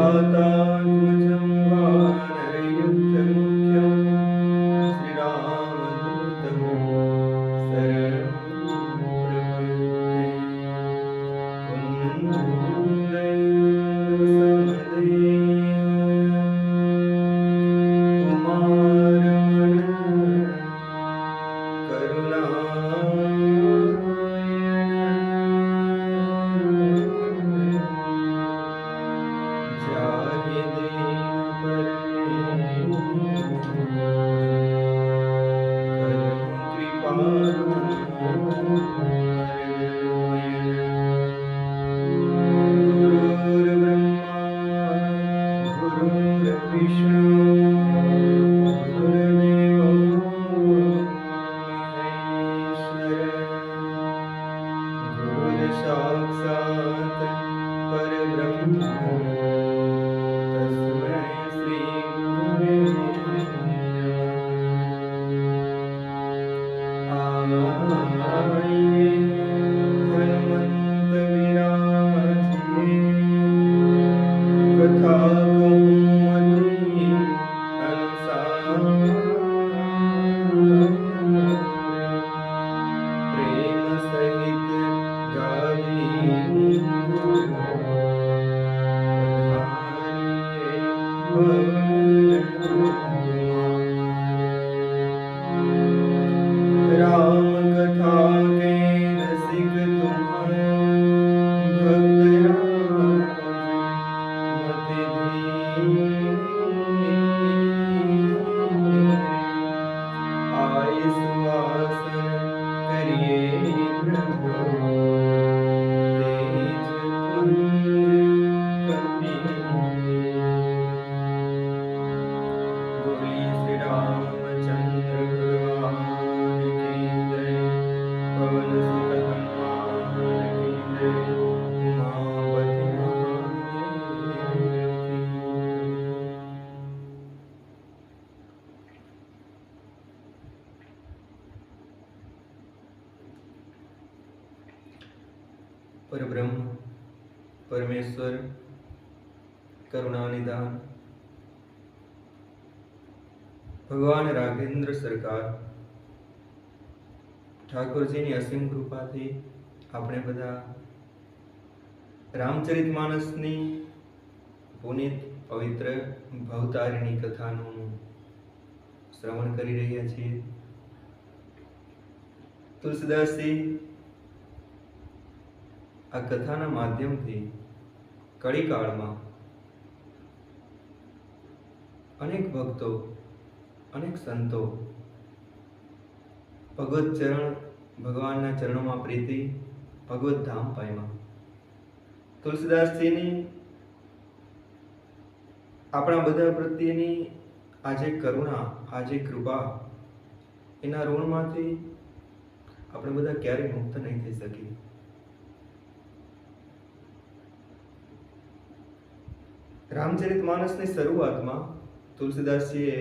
तातात्मजं वानरयुद्धमुख्यं श्रीरामदूतं शरणं प्रपद्ये। कुन्दैन्दुसमदेयं कुमारमन साक्षात् परब्रह्म तस्मै श्री गुरुवे नमः। आइए हनुमंत विराजिए, कथा कहूँ मति अनुसार, प्रेम सहित गाई राम कथा के रसिक तुम भक्त मति आय सुवासन करिए प्रभु तेज पुंज कपि। बोलिए श्री रामचंद्र भगवान की जय। पवन सुत हनुमान की जय। उमापति महादेव की। परब्रह्म परमेश्वर करुणानिधान भगवान राघेंद्र सरकार ઠાકોરજીની અસીમ કૃપાથી આપણે બધા રામચરિતમાનસની પુનિત પવિત્ર ભવતારિણી કથાનું શ્રવણ કરી રહ્યા છીએ. તુલસીદાસજી આ કથાના માધ્યમથી કળીકાળમાં અનેક ભક્તો અનેક સંતો ભગવત ચરણ ભગવાનના ચરણોમાં પ્રીતિ ભગવત ધામ પામ્યા. તુલસીદાસજીની આપણા બધા પ્રત્યેની આજે કરુણા આજે કૃપા એના ઋણમાંથી આપણે બધા ક્યારેય મુક્ત નહીં થઈ શકીએ. રામચરિતમાનસની શરૂઆતમાં તુલસીદાસજીએ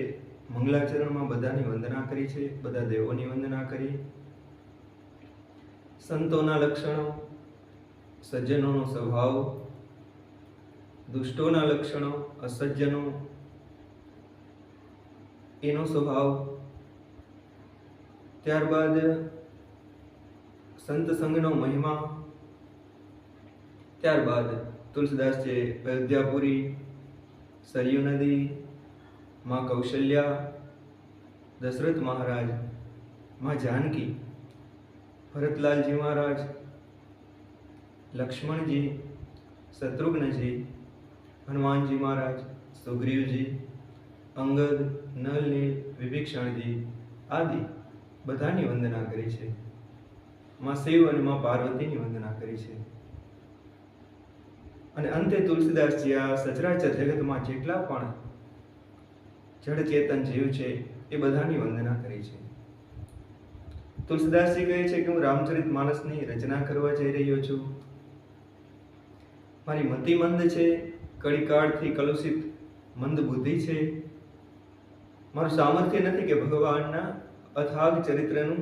મંગલાચરણમાં બધાની વંદના કરી છે, બધા દેવોની વંદના કરી. સંતોના લક્ષણો, સજ્જનોનો સ્વભાવ, દુષ્ટોના લક્ષણો, અસજ્જનો એનો સ્વભાવ, ત્યારબાદ સંત સંગનો મહિમા, ત્યારબાદ તુલસીદાસજીએ અયોધ્યાપુરી, સરયુ નદી, माँ कौशल्या, दशरथ महाराज, माँ जानकी, भरतलाल जी महाराज, लक्ष्मण जी, शत्रुघ्न जी, हनुमान जी महाराज, सुग्रीव जी, अंगद, नल नील, विभीषण जी आदि बधानी वंदना करी छे. माँ शिव और माँ पार्वती की वंदना करी छे. અને અંતે તુલસીદાસજી આ સચરાચર જગતમાં જેટલા પણ જડ ચેતન જીવ છે એ બધાની વંદના કરી છે. તુલસીદાસજી કહે છે કે હું રામચરિતમાનસની રચના કરવા જઈ રહ્યો છું. મારી મતિ મંદ છે, કળીકાળથી કલુષિત મંદ બુદ્ધિ છે. મારું સામર્થ્ય નથી કે ભગવાનના અથાગ ચરિત્રનું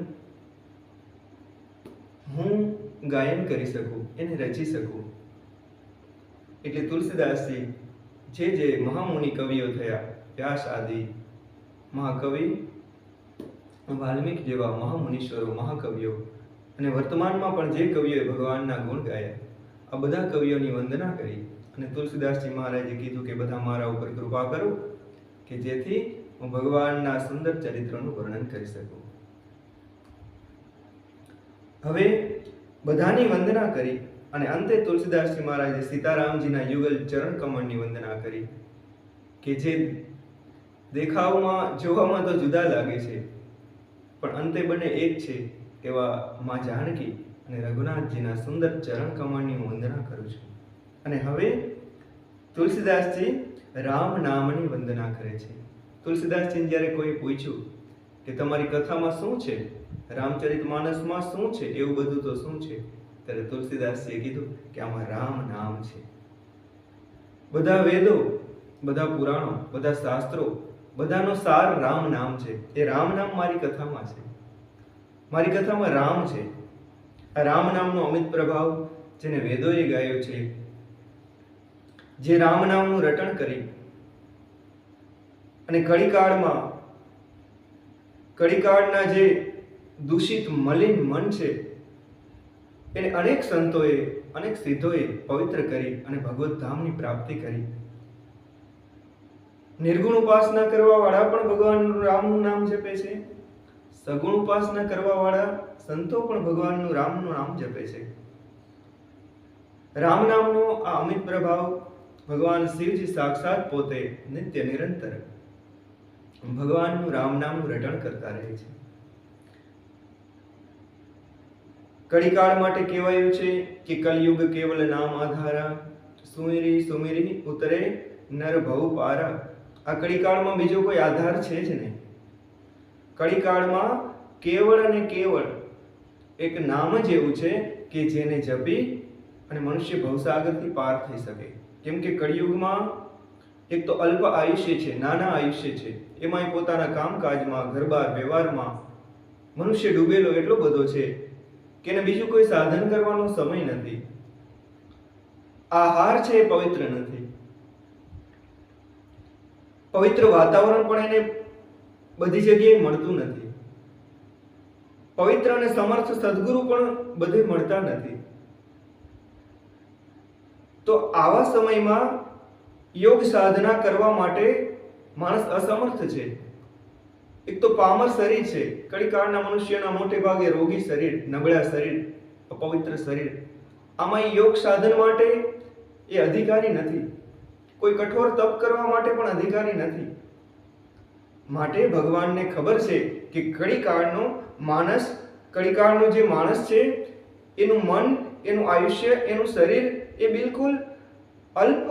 હું ગાયન કરી શકું, એને રચી શકું. એટલે તુલસીદાસજી જે મહામુનિ કવિઓ થયા, વ્યાસ આદિ મહાકવિ, વાલ્મીક જેવા મહામુનીશ્વરો, મહાકવિઓ, અને વર્તમાનમાં પણ જે કવિઓએ ભગવાનના ગુણ ગાયા, આ બધા કવિઓની વંદના કરી અને તુલસીદાસજી મહારાજે કીધું કે બધા મારા ઉપર કૃપા કરો કે જેથી હું ભગવાનના સુંદર ચરિત્રનું વર્ણન કરી શકું. હવે બધાની વંદના કરી અને અંતે તુલસીદાસજી મહારાજે સીતારામજીના યુગલ ચરણ કમળની વંદના કરી કે જે દેખાવમાં જોવામાં તો જુદા લાગે છે પણ અંતે બંને એક છે. એવા માં જાનકી અને રઘુનાથજીના સુંદર ચરણ કમળની હું વંદના કરું છું. અને હવે તુલસીદાસજી રામ નામની વંદના કરે છે. તુલસીદાસજીને જ્યારે કોઈ પૂછ્યું કે તમારી કથામાં શું છે, રામચરિતમાનસમાં શું છે, એવું બધું તો શું છે, ત્યારે તુલસીદાસજીએ કીધું કે આમાં રામ નામ છે. બધા વેદો, બધા પુરાણો, બધા શાસ્ત્રો, બધાનો સાર રામ નામ છે. એ રામ નામ મારી કથામાં છે. મારી કથામાં રામ છે. આ રામ નામનો અમિત પ્રભાવ જેને વેદોએ ગાયો છે, જે રામ નામનું રટણ કરી અને કળીકાળના જે દૂષિત મલિન મન છે એને અનેક સંતોએ, અનેક સિદ્ધોએ પવિત્ર કરી અને ભગવત ધામની પ્રાપ્તિ કરી. નિર્ગુણ ઉપાસના કરવા વાળા પણ ભગવાન રામનું નામ જપે છે. સગુણ ઉપાસના કરવા વાળા સંતો પણ ભગવાનનું રામનું નામ જપે છે. રામ નામનો આ અમિત પ્રભાવ ભગવાન શિવજી સાક્ષાત પોતે નિત્ય નિરંતર ભગવાનનું રામ નામનું રટણ કરતા રહે છે. કળીકાળ માટે કહેવાયું છે કે કલયુગ કેવલ નામ આધારા, સુમિરી સુમિરી ઉતરે નર ભવ પારા. આ કળીકાળમાં બીજો કોઈ આધાર છે જ નહીં. કળીકાળમાં કેવળ અને કેવળ એક નામ જ એવું છે કે જેને જપી અને મનુષ્ય ભવસાગરથી પાર થઈ શકે. કેમ કે કળિયુગમાં એક તો અલ્પ આયુષ્ય છે, નાના આયુષ્ય છે, એમાંય પોતાના કામકાજમાં, ઘરબાર વ્યવહારમાં મનુષ્ય ડૂબેલો એટલો બધો છે કે એને બીજું કોઈ સાધન કરવાનો સમય નથી. આહાર છે એ પવિત્ર નથી. પવિત્ર વાતાવરણ પણ એને બધી જગ્યાએ મળતું નથી. પવિત્ર અને સમર્થ સદગુરુ પણ બધે મળતા નથી. તો આવા સમયમાં યોગ સાધના કરવા માટે માણસ અસમર્થ છે. એક તો પામર શરીર છે. કળીકાળના મનુષ્યના મોટે ભાગે રોગી શરીર, નબળા શરીર, અપવિત્ર શરીર. આમાં યોગ સાધન માટે એ અધિકારી નથી. કોઈ કઠોર તપ કરવા માટે પણ અધિકારી નથી. માટે ભગવાનને ખબર છે કે કળીકાળનો જે માણસ છે એનું મન, એનું આયુષ્ય, એનું શરીર એ બિલકુલ અલ્પ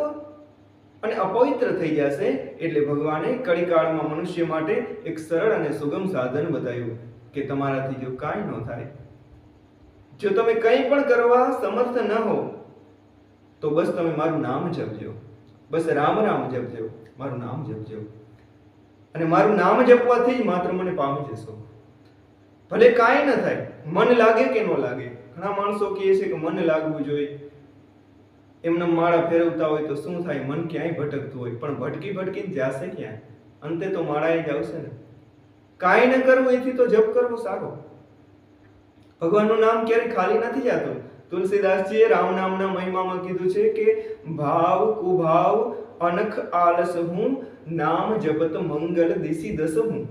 અને અપવિત્ર થઈ જશે. એટલે ભગવાને કળીકાળમાં મનુષ્ય માટે એક સરળ અને સુગમ સાધન બતાવ્યું કે તમારાથી જો કાંઈ ન થાય, જો તમે કંઈ પણ કરવા સમર્થ ન હો તો બસ તમે મારું નામ જપજો, બસ રામ રામ જપજો, મારું નામ જપજો, અને મારું નામ જપવાથી જ માત્ર મને પામી જશો. ભલે કાંઈ ન થાય, મન લાગે કે ન લાગે. ઘણા માણસો કહે છે કે મન લાગવું જોઈએ. એમને માળા ફેરવતા હોય તો શું થાય, મન ક્યાંય ભટકતું હોય, પણ ભટકીને જશે ક્યાં? અંતે તો માળાએ જ આવશે ને. કાંઈ ન કરવું એથી તો જપ કરવો સારો. ભગવાનનું નામ ક્યારેય ખાલી નથી જતું. તુલસીદાસજીએ રામ નામના મહિમામાં કીધું છે કે ભાવ કુભાવ અનખ આલસ હું, નામ જપત મંગલ દિશી દસ હું.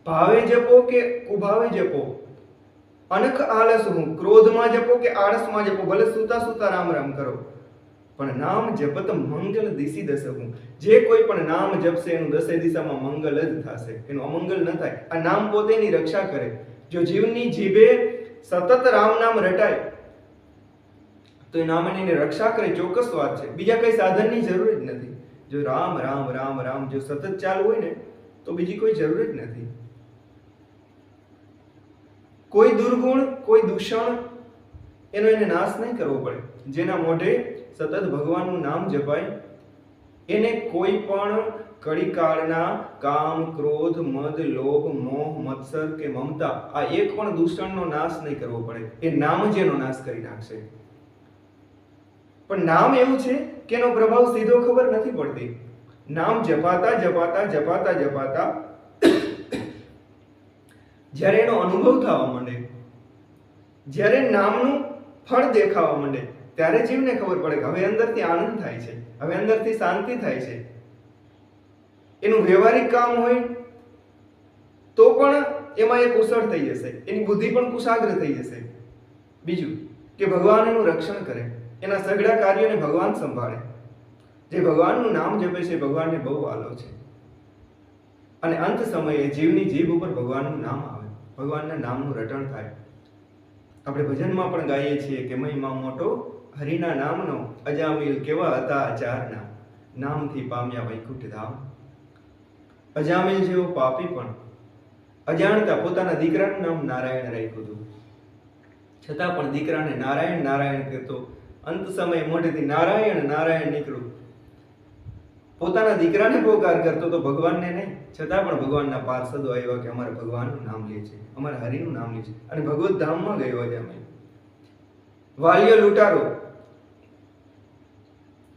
ભાવે જપો કે કુભાવે જપો, અનખ આલસ હું, ક્રોધમાં જપો કે આળસમાં જપો, ભલે સૂતા સૂતા રામ રામ કરો, પણ નામ જપત મંગલ દિશી દસ હું. જે કોઈ પણ નામ જપશે એનું દસે દિશામાં મંગલ જ થશે, એનું અમંગલ ન થાય. આ નામ પોતે એની રક્ષા કરે. જો જીવની જીભે સતત રામ નામ રટાય તો એ નામ એની રક્ષા કરે, ચોક્કસ વાત છે. બીજા કઈ સાધનની જરૂર જ નથી. જો રામ રામ રામ રામ જો સતત ચાલુ હોય ને તો બીજી કોઈ જરૂર જ નથી. કોઈ દુર્ગુણ, કોઈ દૂષણ એનો એને નાશ નહીં કરવો પડે. જેના મોઢે સતત ભગવાનનું નામ જપાય એને કોઈ પણ કળીકાળના કામ, ક્રોધ, મદ, લોભ, મોહ, મત્સર કે મમતા આ એક પણ દૂષણનો નાશ નહીં કરવો પડે. એ નામ જ એનો નાશ કરી નાખશે. પણ નામ એવું છે કે એનો પ્રભાવ સીધો ખબર નથી પડતી. નામ જપાતા જપાતા જપાતા જપાતા જ્યારે એનો અનુભવ થવા માંડે, જ્યારે નામનું ફળ દેખાવા માંડે, ત્યારે જીવને ખબર પડે કે હવે અંદરથી આનંદ થાય છે, હવે અંદરથી શાંતિ થાય છે. એનું વ્યવહારિક કામ હોય તો પણ એમાં એ કુશળ થઈ જશે, એની બુદ્ધિ પણ કુશાગ્ર થઈ જશે. બીજું કે ભગવાન એનું રક્ષણ કરે, એના સઘળા કાર્યોને ભગવાન સંભાળે. જે ભગવાનનું નામ જપે છે ભગવાનને બહુ વાલો છે. અને અંત સમયે જીવની જીભ ઉપર ભગવાનનું નામ આવે, ભગવાનના નામનું રટણ થાય. આપણે ભજનમાં પણ ગાઈએ છીએ કે મહિમા મોટો હરિના નામનો, અજામિલ કેવા હતા આચારના, નામથી પામ્યા વૈકુંઠ ધામ. અજામિલ જેવો પાપી પણ અજાણતા પોતાના દીકરાનું નામ નારાયણ રાખ્યું હતું, છતાં પણ દીકરાને નારાયણ નારાયણ કહેતો. અંત સમયે મોઢેથી નારાયણ નારાયણ નીકળ્યું. પોતાના દીકરાને પોકાર કરતો તો ભગવાનને નહીં, છતાં પણ ભગવાનના પાર્ષદો આવ્યા કે અમારે ભગવાનનું નામ લે છે, અમારે હરિનું નામ લે છે, અને ભગવત ધામમાં ગયો અજામિલ. વાલિયો લૂંટારો,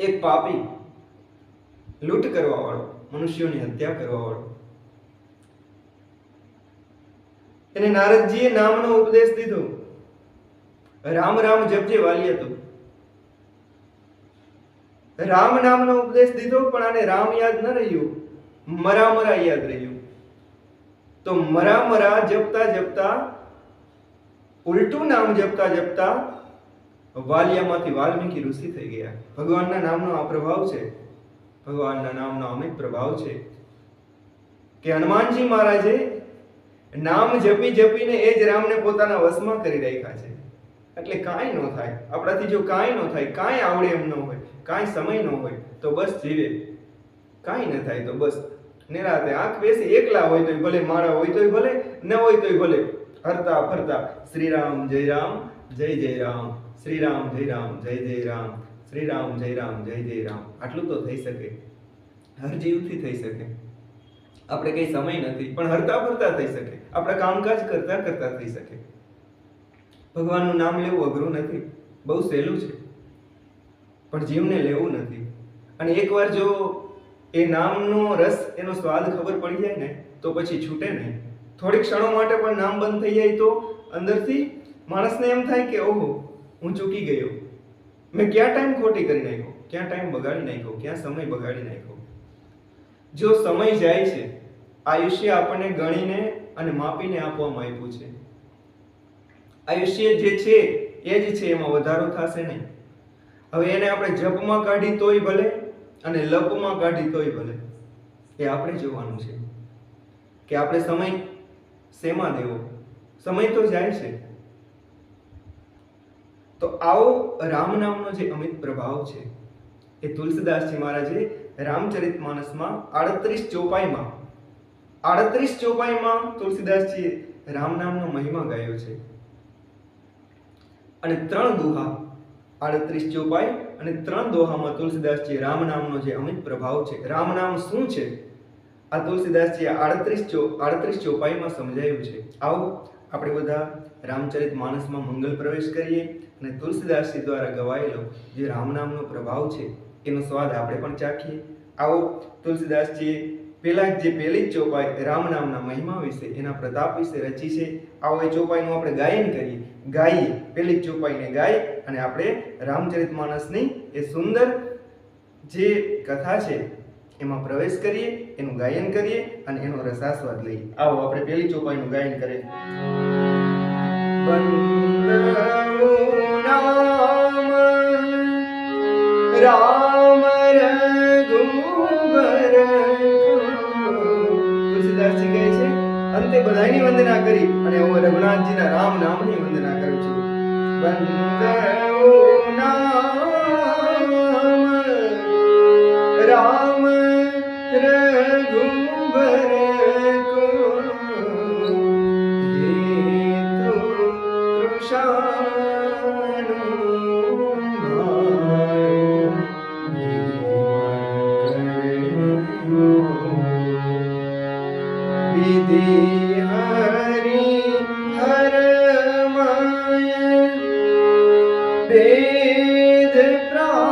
એક પાપી, લૂંટ કરવા વાળો, મનુષ્યોની હત્યા કરવા વાળો, એને નારદજીએ નામનો ઉપદેશ દીધો. રામ રામ જપજે વાલિયા તું. રામ નામનો ઉપદેશ દીધો, પણ આને રામ યાદ ન રહ્યું, મરા મરા યાદ રહ્યું. તો મરા મરા જપતા જપતા, ઉલટું નામ જપતા જપતા વાલિયામાંથી વાલ્મીકી ઋષિ થઈ ગયા. ભગવાનના નામનો આ પ્રભાવ છે, ભગવાનના નામનો અમિત પ્રભાવ છે કે હનુમાનજી મહારાજે નામ જપી જપીને એ જ રામને પોતાના વશમાં કરી રાખ્યા છે. એટલે કાંઈ ન થાય આપણાથી, જો કાંઈ ન થાય, કાંઈ આવડે એમ ન હોય, કાંઈ સમય ન હોય તો બસ જીવે. કાંઈ ન થાય તો બસ નિરાતે આંખ બેસી એકલા હોય તોય ભલે, માળા હોય તોય ભલે, ન હોય તોય ભલે, હરતા ફરતા શ્રી રામ જય રામ જય જય રામ, શ્રી રામ જય રામ જય જય રામ, શ્રી રામ જય રામ જય જય રામ. આટલું તો થઈ શકે, હર જીવથી થઈ શકે. આપણે કઈ સમય નથી પણ હરતા ફરતા થઈ શકે, આપણા કામકાજ કરતા કરતા થઈ શકે. ભગવાનનું નામ લેવું અઘરું નથી, બહુ સહેલું છે, પણ જીવને લેવું નથી. અને એકવાર જો એ નામનો રસ, એનો સ્વાદ ખબર પડી જાય ને તો પછી છૂટે નહીં. થોડીક ક્ષણો માટે પણ નામ બંધ થઈ જાય તો અંદરથી માણસને એમ થાય કે ઓહો, હું ચૂકી ગયો, મેં ક્યાં ટાઈમ ખોટી કરી નાખ્યો, ક્યાં ટાઈમ બગાડી નાખ્યો, ક્યાં સમય બગાડી નાખ્યો. જો સમય જાય છે, આયુષ્ય આપણને ગણીને અને માપીને આપવામાં આવ્યું છે. આયુષ્ય જે છે એ જ છે, એમાં વધારો થશે નહીં. હવે એને આપણે જપમાં કાઢી તોય ભલે અને લપમાં કાઢી તોય ભલે, એ આપણે જોવાનું છે કે આપણે સમય શેમાં દેવો. સમય તો જાય છે. તો આવો રામ નામનો જે અમિત પ્રભાવ છે એ તુલસીદાસજી મહારાજે રામચરિતમાનસમાં 38 ચોપાઈમાં તુલસીદાસજીએ રામ નામનો મહિમા ગાયો છે. અને 3 દોહા, 38 ચોપાઈ અને 3 દોહામાં તુલસીદાસજીએ રામ નામનો જે અમિત પ્રભાવ છે, રામ નામ શું છે, આ તુલસીદાસજીએ 38 ચોપાઈમાં સમજાવ્યું છે. આવો આપણે બધા રામચરિતમાનસમાં મંગલ પ્રવેશ કરીએ અને તુલસીદાસજી દ્વારા ગવાયેલો જે રામ નામનો પ્રભાવ છે એનો સ્વાદ આપણે પણ ચાખીએ. આવો તુલસીદાસજીએ પહેલી જ ચોપાઈ રામ નામના મહિમા વિશે, એના પ્રતાપ વિશે રચી છે. આવો એ ચોપાઈનું આપણે ગાયન ગાઈએ, પહેલી જ ચોપાઈને ગાય અને આપણે રામચરિતમાનસની એ સુંદર જે કથા છે એમાં પ્રવેશ કરીએ, એનું ગાયન કરીએ અને એનો રસાસ્વાદ લઈએ. આવો આપણે પહેલી ચોપાઈનું ગાયન કરીએ. રામ રઘુબર, તુલસીદાસજી કહે છે અંતે બધાની વંદના કરી અને હું રઘુનાથજીના રામ નામની વંદના કરું છું. વંદઉ નામ રામ રઘુબર કો, હેતુ કૃષાણુ વિધિ હરિ હરમય વેદ પ્રા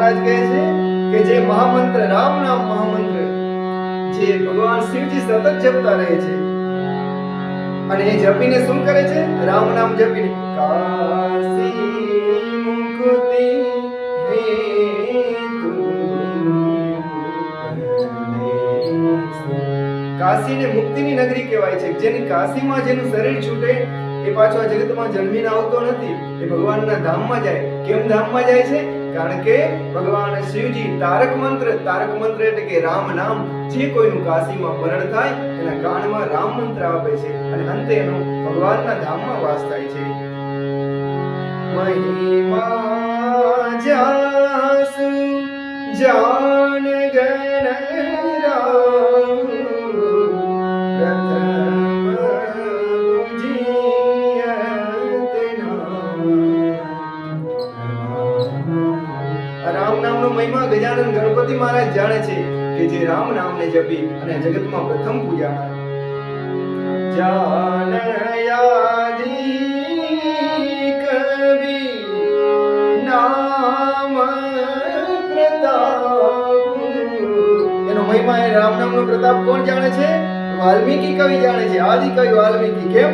મહારાજ કહે છે કે જે મહામંત્ર રામ નામ મહામંત્ર જે ભગવાન શિવજી સતત જપતા રહે છે અને એ જપીને શું કરે છે? રામ નામ જપીને કાશી મુક્તિ હેતુ કાશીને મુક્તિની નગરી કહેવાય છે. જેની કાશીમાં જેનું શરીર છૂટે એ પાછો આ જગતમાં જન્મીને આવતો નથી, એ ભગવાનના ધામમાં જાય. કેમ ધામમાં જાય છે? કારણ કે ભગવાન શિવજી તારક મંત્ર એટલે કે રામ નામ, જે કોઈનું કાશીમાં મરણ થાય એના કાનમાં રામ મંત્ર આપે છે અને અંતે એનો ભગવાનના ધામમાં વાસ થાય છે. મહિમા જાસુ જાન ગણ રામ મહિમા ગજાનન ગણપતિ મહારાજ જાણે છે કે જે રામ નામને જપી અને જગતમાં પ્રથમ પૂજા જાનયાદી કવિ નામ પ્રતાપ. એનો મહિમા એ રામ નામનો પ્રતાપ કોણ જાણે છે? વાલ્મીકી કવિ જાણે છે. આદિ કવિ વાલ્મીકી. કેમ?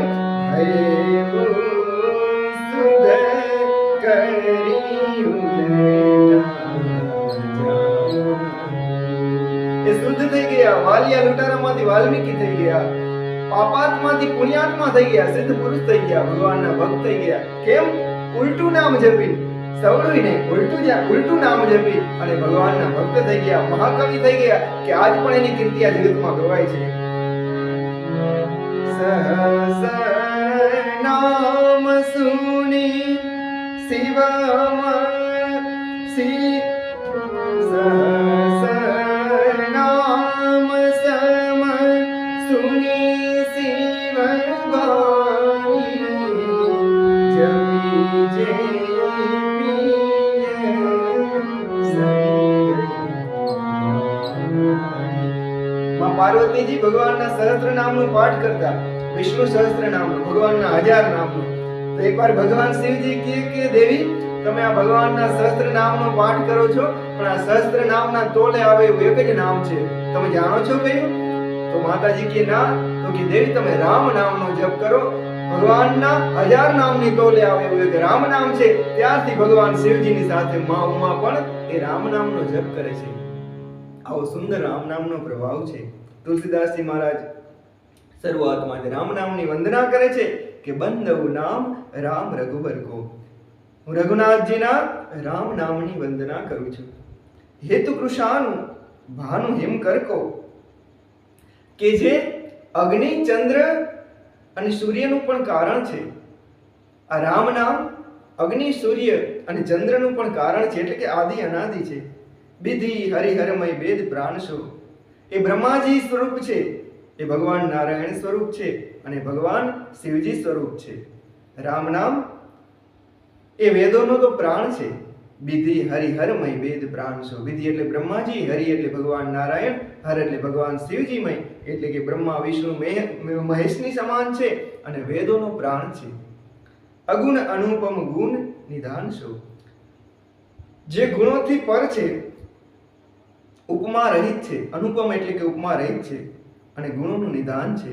શુદ્ધ થઈ ગયા. વાલિયા લૂંટારામાંથી વાલ્મીકી થઈ ગયા. પાપાત્માથી પુણ્યાત્મા થઈ ગયા. સિદ્ધ પુરુષ થઈ ગયા. ભગવાનના ભક્ત થઈ ગયા. કેમ? ઉલટું નામ જપી, સવડુંને ઉલટું નામ જપી અને ભગવાનના ભક્ત થઈ ગયા. મહાકવિ થઈ ગયા કે આજ પણ એની કીર્તિ આ જગતમાં ગવાય છે. સહસ નામ સુની શિવમ સી સહસ નામ સમ સુની શિવ વાણી જપી જે પાર્વતીજી ભગવાનના સહસ્ત્ર નામનો પાઠ કરતા. વિષ્ણુ સહસ્ત્ર નામનો, ભગવાનના 1000 નામનો. તો એકવાર ભગવાન શિવજી કહે કે દેવી તમે આ ભગવાનના સહસ્ત્ર નામનો પાઠ કરો છો પણ આ સહસ્ત્ર નામના તોલે આવે એવું એક જ નામ છે, તમે જાણો છો કયું? તો માતાજી કહે ના. તો કે દેવી તમે રામ નામનો જપ કરો. ભગવાનના 1000 નામની તોલે આવે એવું એક રામ નામ છે. ત્યારથી ભગવાન શિવજીની સાથે મા ઉમા પણ એ રામ નામનો જપ કરે છે. આવો સુંદર રામ નામનો પ્રભાવ છે. તુલસીદાસજી મહારાજ શરૂઆતમાં રામ નામની વંદના કરે છે કે બંદવ નામ રામ રઘુબર કો. હું રઘુનાથજીના રામ નામની વંદના કરું છું. હેતુ કૃષાનું ભાનુ હિમકર કો, કે જે અગ્નિ ચંદ્ર અને સૂર્યનું પણ કારણ છે. આ રામ નામ અગ્નિ સૂર્ય અને ચંદ્રનું પણ કારણ છે, એટલે કે આદિ અનાદિ છે. વિધિ હરિહરમય વેદ પ્રાણશો, એ બ્રહ્માજી સ્વરૂપ છે, એ ભગવાન નારાયણ સ્વરૂપ છે અને ભગવાન શિવજી સ્વરૂપ છે. રામ નામ એ વેદોનો તો પ્રાણ છે. વિધિ હરિહરમય વેદ પ્રાણશો. વિધિ એટલે બ્રહ્માજી, હરિ એટલે ભગવાન નારાયણ, હર એટલે ભગવાન શિવજીમય, એટલે કે બ્રહ્મા વિષ્ણુ મહેશની સમાન છે અને વેદોનો પ્રાણ છે. અગુણ અનુપમ ગુણ નિધાનશો, જે ગુણોથી પર છે, ઉપમા રહિત છે. અનુપમ એટલે કે ઉપમા રહિત છે અને ગુણોનું નિદાન છે.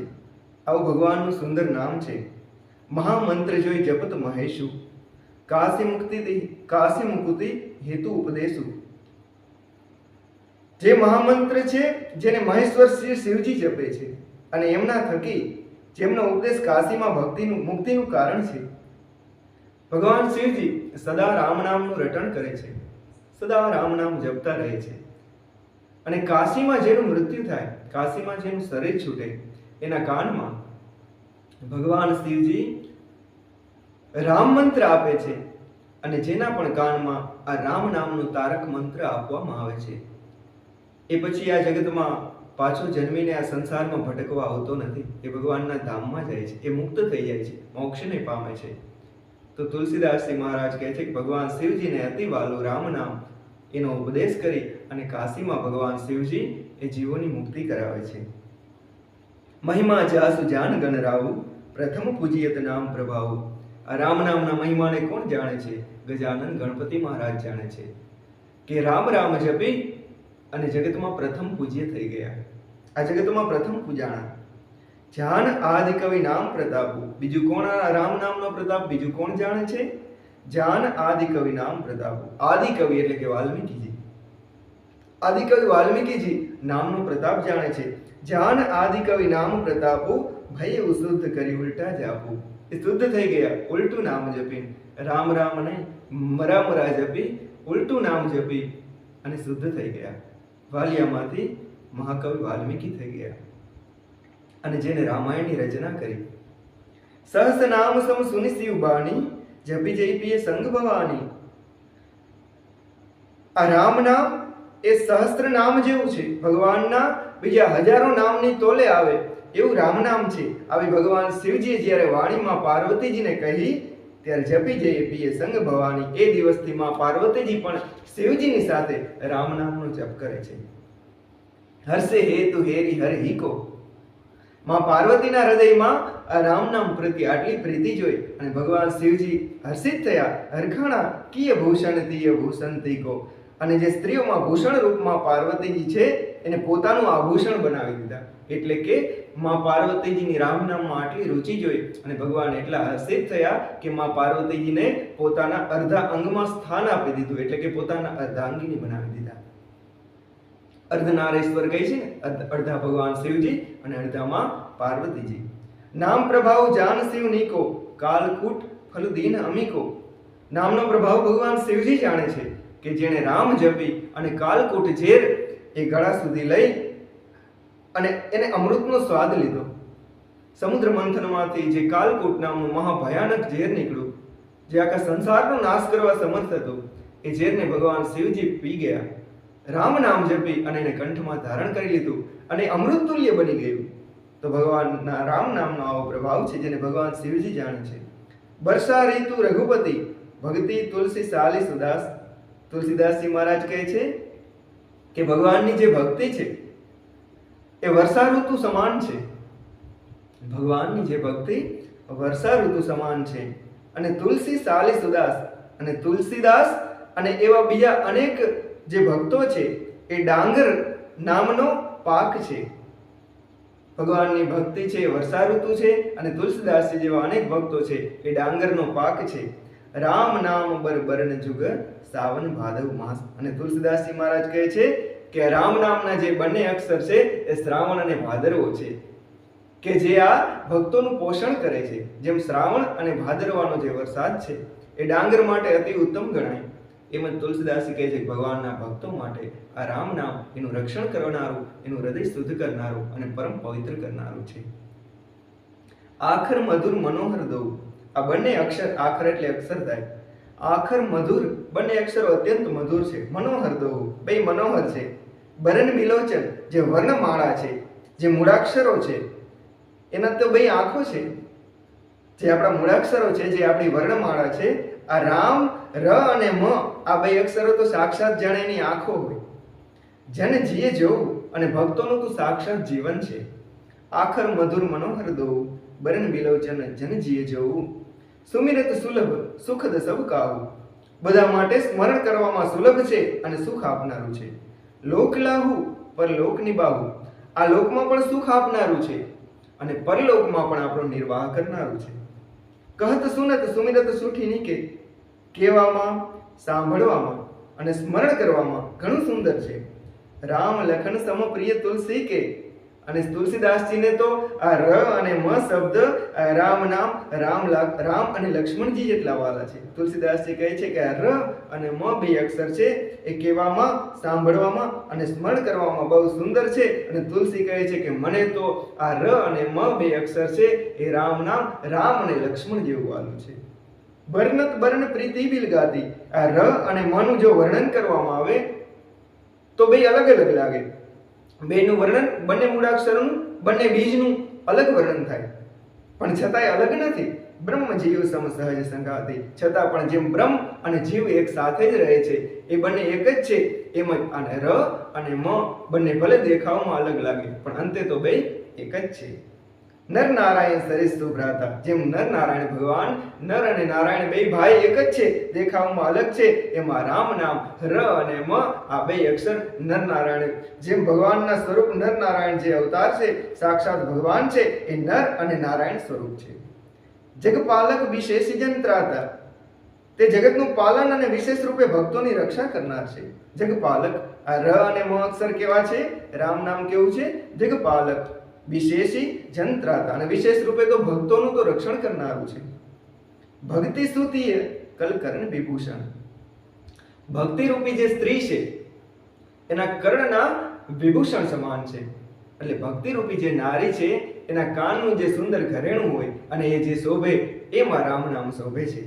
આવું ભગવાનનું સુંદર નામ છે. મહામંત્ર જોઈ જપત મહેશુ, કાશી મુક્તિ હેતુ ઉપદેશુ. જે મહામંત્ર છે જેને મહેશ્વર શ્રી શિવજી જપે છે અને એમના થકી જેમનો ઉપદેશ કાશીમાં મુક્તિનું કારણ છે. ભગવાન શિવજી સદા રામ નામનું રટણ કરે છે, સદા રામ નામ જપતા રહે છે અને કાશીમાં જેનું મૃત્યુ થાય, કાશીમાં જેનું શરીર છૂટે એના કાનમાં ભગવાન શિવજી રામ મંત્ર આપે છે અને જેના પણ કાનમાં આ રામ નામનો તારક મંત્ર આપવામાં આવે છે એ પછી આ જગતમાં પાછો જન્મીને આ સંસારમાં ભટકવા આવતો નથી. એ ભગવાનના ધામમાં જાય છે, એ મુક્ત થઈ જાય છે, મોક્ષને પામે છે. તો તુલસીદાસજી મહારાજ કહે છે કે ભગવાન શિવજીને અતિ વાલું રામ નામ એનો ઉપદેશ કરી અને કાશીમાં ભગવાન શિવજી એ જીવોની મુક્તિ કરાવે છે. મહિમા જાસુ જાન ગણ રાવું, પ્રથમ પૂજિયત નામ પ્રભાવ. આ રામ નામના મહિમાને કોણ જાણે છે? ગજાનન ગણપતિ મહારાજ જાણે છે કે રામ રામ જપી અને જગતમાં પ્રથમ પૂજ્ય થઈ ગયા. આ જગતમાં પ્રથમ પૂજાણા. જાન આદિ કવિ નામ પ્રતાપુ. બીજું કોણ આ રામ નામનો પ્રતાપ બીજું કોણ જાણે છે? જાન આદિ કવિ નામ પ્રતાપુ. આદિ કવિ એટલે કે વાલ્મીકીજી. આદિ કવિ વાલ્મીકીજી નામનો પ્રતાપ જાણે છે. જાન આદિ કવિ નામ પ્રતાપુ ભય શુદ્ધ કરી ઉલટા જાપુ. એ શુદ્ધ થઈ ગયા ઉલટું નામ જપી. રામ રામ નહીં મરા મરા જપી ઉલટું નામ જપી અને શુદ્ધ થઈ ગયા. વાલિયામાંથી મહાકવિ વાલ્મીકી થઈ ગયા અને જેને રામાયણની રચના કરી. સહસ નામ સમ સુનિ શિવ બાણી જપી જઈ પીએ સંગ ભવાની. આ રામ નામ એ સહસ્ત્ર નામ જેવું છે. ભગવાનના બીજા હજારો નામની તોલે આવે એવું રામ નામ છે. આવી ભગવાન શિવજીએ જ્યારે વાણીમાં પાર્વતીજીને કહી ત્યારે જપી જઈએ પીએ સંગ ભવાની. એ દિવસથી માં પાર્વતીજી પણ શિવજીની સાથે રામ નામનો જપ કરે છે. હર્ષે હેતુ હેરી હર હીકો. માં પાર્વતીના હૃદયમાં આ રામ નામ પ્રત્યે આટલી પ્રીતિ જોઈ અને ભગવાન શિવજી હર્ષિત થયા. હરખાણા કિય ભૂષણ તીય ભૂષણ તીકો. અને જે સ્ત્રીઓમાં ભૂષણ રૂપમાં પાર્વતીજી છે એને પોતાનું આભૂષણ બનાવી દીધા. એટલે કે માં પાર્વતીજીની રામ નામમાં આટલી રુચિ જોઈ અને ભગવાન એટલા હર્ષિત થયા કે માં પાર્વતીજીને પોતાના અર્ધા અંગમાં સ્થાન આપી દીધું. એટલે કે પોતાના અર્ધાંગીની બનાવી દીધા. અર્ધનારેશ્વર કહે છે ને, અડધા ભગવાન શિવજી અને અડધામાં પાર્વતીજી. નામ પ્રભાવ જાન શિવ નીકો કાલકૂટ ફલ દીન અમીકો. નામનો પ્રભાવ ભગવાન શિવજી જાણે છે કે જેણે રામ જપી અને કાલકૂટ ઝેર એ ગળા સુધી લઈ અને એને અમૃતનો સ્વાદ લીધો. સમુદ્ર મંથનમાંથી જે કાલકૂટ નામનું મહાભયાનક ઝેર નીકળ્યું, જે આખા સંસારનો નાશ કરવા સમર્થ હતું, એ ઝેરને ભગવાન શિવજી પી ગયા. રામ નામ જપી અને એને કંઠમાં ધારણ કરી લીધું અને અમૃત તુલ્ય બની ગયું. તો ભગવાનના રામ નામનો આવો પ્રભાવ છે જેને ભગવાન શિવજી જાણે છે. વર્ષા ઋતુ રઘુપતિ ભક્તિ તુલસી સાલી સુદાસ. તુલસીદાસજી મહારાજ કહે છે કે ભગવાનની જે ભક્તિ છે એ વર્ષા ઋતુ સમાન છે. ભગવાનની જે ભક્તિ વર્ષા ઋતુ સમાન છે. અને તુલસી સાલી સુદાસ, અને તુલસીદાસ અને એવા બીજા અનેક જે ભક્તો છે એ ડાંગર નામનો પાક છે. ભગવાનની ભક્તિ છે એ વર્ષા ઋતુ છે અને તુલસીદાસજી જેવા અનેક ભક્તો છે એ ડાંગરનો પાક છે. રામ નામ બર બરન જુગ સાવન ભાદવ માસ. અને તુલસીદાસજી મહારાજ કહે છે કે રામ નામના જે બંને અક્ષર છે એ શ્રાવણ અને ભાદરવો છે કે જે આ ભક્તોનું પોષણ કરે છે. જેમ શ્રાવણ અને ભાદરવાનો જે વરસાદ છે એ ડાંગર માટે અતિ ઉત્તમ ગણાય, એમ જ તુલસીદાસજી કહે છે કે ભગવાનના ભક્તો માટે આ રામ નામ એનું રક્ષણ કરનારું, એનું હૃદય શુદ્ધ કરનારું અને પરમ પવિત્ર કરનારું છે. આખર મધુર મનોહર દઉં. આ બંને અક્ષર, આખર એટલે અક્ષરદાય, આખર મધુર, બંને અક્ષરો અત્યંત મધુર છે. મનોહર દઉં બે મનોહર છે. બરન બિલોચન જે વર્ણમાળા છે, જે મૂળાક્ષરો છે એના તો બે આંખો છે. જે આપણા મૂળાક્ષરો છે, જે આપણી વર્ણમાળા છે, આ રામ ર અને મ આ બે અક્ષરો તો સાક્ષાત જાણે એની આંખો હોય. જેને જીએ જોવું અને ભક્તોનું તો સાક્ષાત જીવન છે. આખર મધુર મનોહર દઉં બરન બિલોચન જન જીએ જોવું. સુમિરત સુલભ સુખદ સબ કાહુ. બધા માટે સ્મરણ કરવામાં સુલભ છે અને સુખ આપનારું છે. લોકલાહુ પરલોક નિબાહુ. આ લોકમાં પણ સુખ આપનારું છે અને પરલોકમાં પણ આપણો નિર્વાહ કરનારું છે. કહત સુનત સુમિરત સુઠી નીકે. કહેવામાં, સાંભળવામાં અને સ્મરણ કરવામાં ઘણું સુંદર છે. રામ લખન સમ પ્રિય તુલસી કે. અને તુલસીદાસજીને તો આ ર અને મ શબ્દ રામ નામ રામ અને લક્ષ્મણજી જેટલા વાલા છે. તુલસીદાસજી કહે છે કે આ ર અને મ બે અક્ષર છે એ કહેવામાં, સાંભળવામાં અને સ્મરણ કરવામાં બહુ સુંદર છે. અને તુલસી કહે છે કે મને તો આ ર અને મ બે અક્ષર છે એ રામ નામ રામ અને લક્ષ્મણ જેવું વાલું છે. વર્ણત બર્ણ પ્રીતિ બિલ ગાતી. આ ર અને મ નું જો વર્ણન કરવામાં આવે તો બે અલગ અલગ લાગે. બેનું વર્ણન, બંને મૂળાક્ષરનું, બંને બીજનું અલગ વર્ણન થાય, પણ છતાંય અલગ નથી. બ્રહ્મ જીવ સમ સહજ સંગાતી. છતાં પણ જેમ બ્રહ્મ અને જીવ એક સાથે જ રહે છે, એ બંને એક જ છે, એમ જ આને ર અને મ બંને ભલે દેખાવમાં અલગ લાગે પણ અંતે તો બે એક જ છે. નર નારાયણ સરિસ્તુ ભ્રાતા. જેમ નર નારાયણ ભગવાન, નર અને નારાયણ બે ભાઈ એક જ છે, દેખાવમાં અલગ છે, એમાં રામ નામ ર અને મ આ બે અક્ષર નર નારાયણ. જેમ ભગવાનના સ્વરૂપ નર નારાયણ જે અવતાર છે, સાક્ષાત ભગવાન છે, એ નર અને નારાયણ સ્વરૂપ છે. જગપાલક વિશેષ જંત્રાતા. તે જગતનું પાલન અને વિશેષ રૂપે ભક્તોની રક્ષા કરનાર છે. જગપાલક. આ ર અને મ અક્ષર કેવા છે? રામ નામ કેવું છે? જગપાલક. વિશેષી જંત્રાતા, અને વિશેષ રૂપે તો ભક્તોનું તો રક્ષણ કરનારું છે. ભક્તિ સ્તુતિય કલકર્ણ વિભૂષણ. ભક્તિ રૂપી જે સ્ત્રી છે એના કર્ણના વિભૂષણ સમાન છે. એટલે ભક્તિ રૂપી જે નારી છે એના કાનનું જે સુંદર ઘરેણું હોય અને એ જે શોભે એમાં રામ નામ શોભે છે.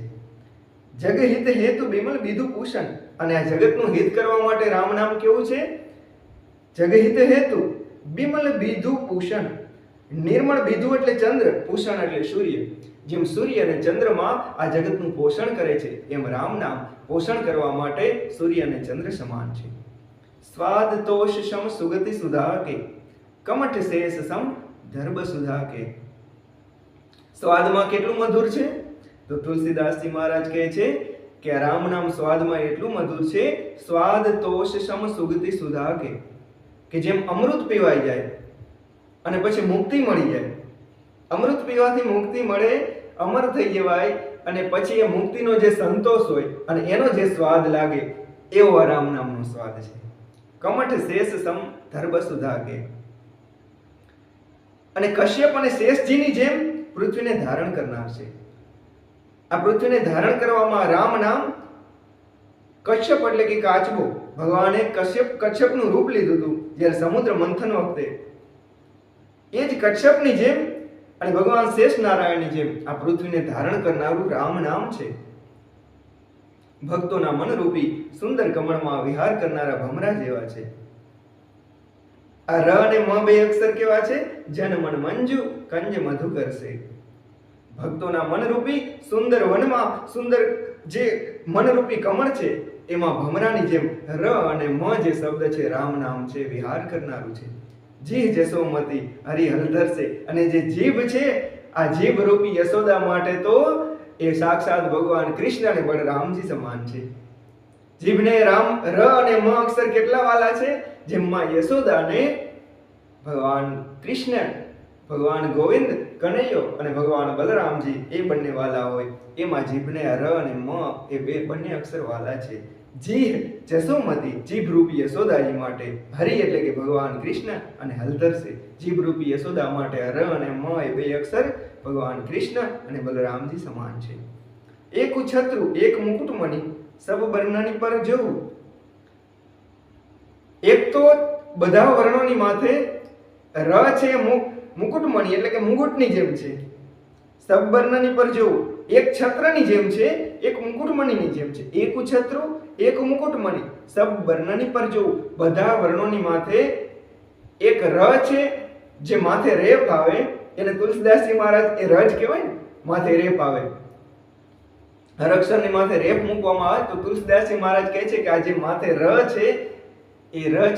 જગહિત હેતુ બિમલ બીધુ પૂષણ. અને આ જગતનું હિત કરવા માટે રામ નામ કેવું છે? જગહિત હેતુ બિમલ બીધુ પૂષણ. નિર્મળ બીધુ એટલે ચંદ્ર, પૂષણ એટલે સૂર્ય. જેમ સૂર્ય અને ચંદ્રમાં આ જગતનું પોષણ કરે છે, એમ રામ નામ પોષણ કરવા માટે સૂર્ય અને ચંદ્ર સમાન છે. સ્વાદ તોષ સમ સુગતિ સુધા કે, કમઠ શેષ સમ ધર્બ સુધા કે. સ્વાદમાં કેટલું મધુર છે? તો તુલસીદાસજી મહારાજ કહે છે કે આ રામ નામ સ્વાદમાં એટલું મધુર છે, સ્વાદ તોષ સમ સુગતિ સુધા કે જેમ અમૃત પીવાઈ જાય અને પછી મુક્તિ મળી જાય. અમૃત પીવાથી મુક્તિ મળે, અમર થઈ જવાય, અને પછી એ મુક્તિનો જે સંતોષ હોય અને એનો જે સ્વાદ લાગે એવો આ રામ નામનો સ્વાદ છે. કમઠ શેષ સમ ધર્બ સુધા કે. અને કશ્યપ અને શેષજીની જેમ પૃથ્વીને ધારણ કરનાર છે. આ પૃથ્વીને ધારણ કરવામાં રામ નામ, કશ્યપ એટલે કે કાચબો, ભગવાને કશ્યપનું રૂપ લીધું હતું જ્યારે સમુદ્ર મંથન વખતે. એ જ કશ્યપની જેમ અને ભગવાન શેષ નારાયણની જેમ આ પૃથ્વીને ધારણ કરનારું રામ નામ છે. ભક્તોના મનરૂપી સુંદર કમળમાં વિહાર કરનારા ભમરા જેવા છે. આ ર અને મ બે અક્ષર કેવા છે? જન મન મંજુ કંજ મધુ કરશે. ભક્તોના મનરૂપી સુંદર વનમાં સુંદર જે મનરૂપી કમળ છે એમાં ભમરાની જેમ ર અને મ જે શબ્દ છે રામ નામ છે, વિહાર કરનારું છે. જીહ જસોમતી હરિ હલધર છે. અને જે જીભ છે, આ જીભ રૂપી યશોદા માટે તો એ સાક્ષાત ભગવાન કૃષ્ણ અને બળરામજી સમાન છે. જીભને રામ ર અને મ અક્ષર કેટલા વાલા છે? જેમાં યશોદાને ભગવાન કૃષ્ણ, ભગવાન ગોવિંદ કનૈયો અને ભગવાન બલરામજી એ બંને વાલા હોય, એમાં જીભને ર અને મ એ બંને અક્ષર વાલા છે. જીહ જસોમતી જીભ રૂપી યશોદાજી માટે, હરિ એટલે કે ભગવાન કૃષ્ણ, અને હલધર છે જીભ રૂપી યશોદા માટે ર અને મ એ બે અક્ષર ભગવાન કૃષ્ણ અને બલરામજી સમાન છે. એક છત્રુ એક મુકુટમણી સબ વર્ણની પર જોવું. એક તો બધા વર્ણોની માથે ર છે મુકુટમણી એટલે કે મુગુટની જેમ છે. સબવર્ણની પર જોવું, એક છત્રની જેમ છે, એક મુકુટમણીની જેમ છે. એક છત્રુ એક મુકુટમણી સબવર્ણની પર જોવું. બધા વર્ણોની માથે એક ર છે જે માથે રેપ આવે, એને તુલસીદાસજી મહારાજ એ રજ કહેવાય ને, માથે રેપ આવે. હર અક્ષરની માથે રેપ મૂકવામાં આવે તો તુલસીદાસજી મહારાજ કહે છે કે આ જે માથે ર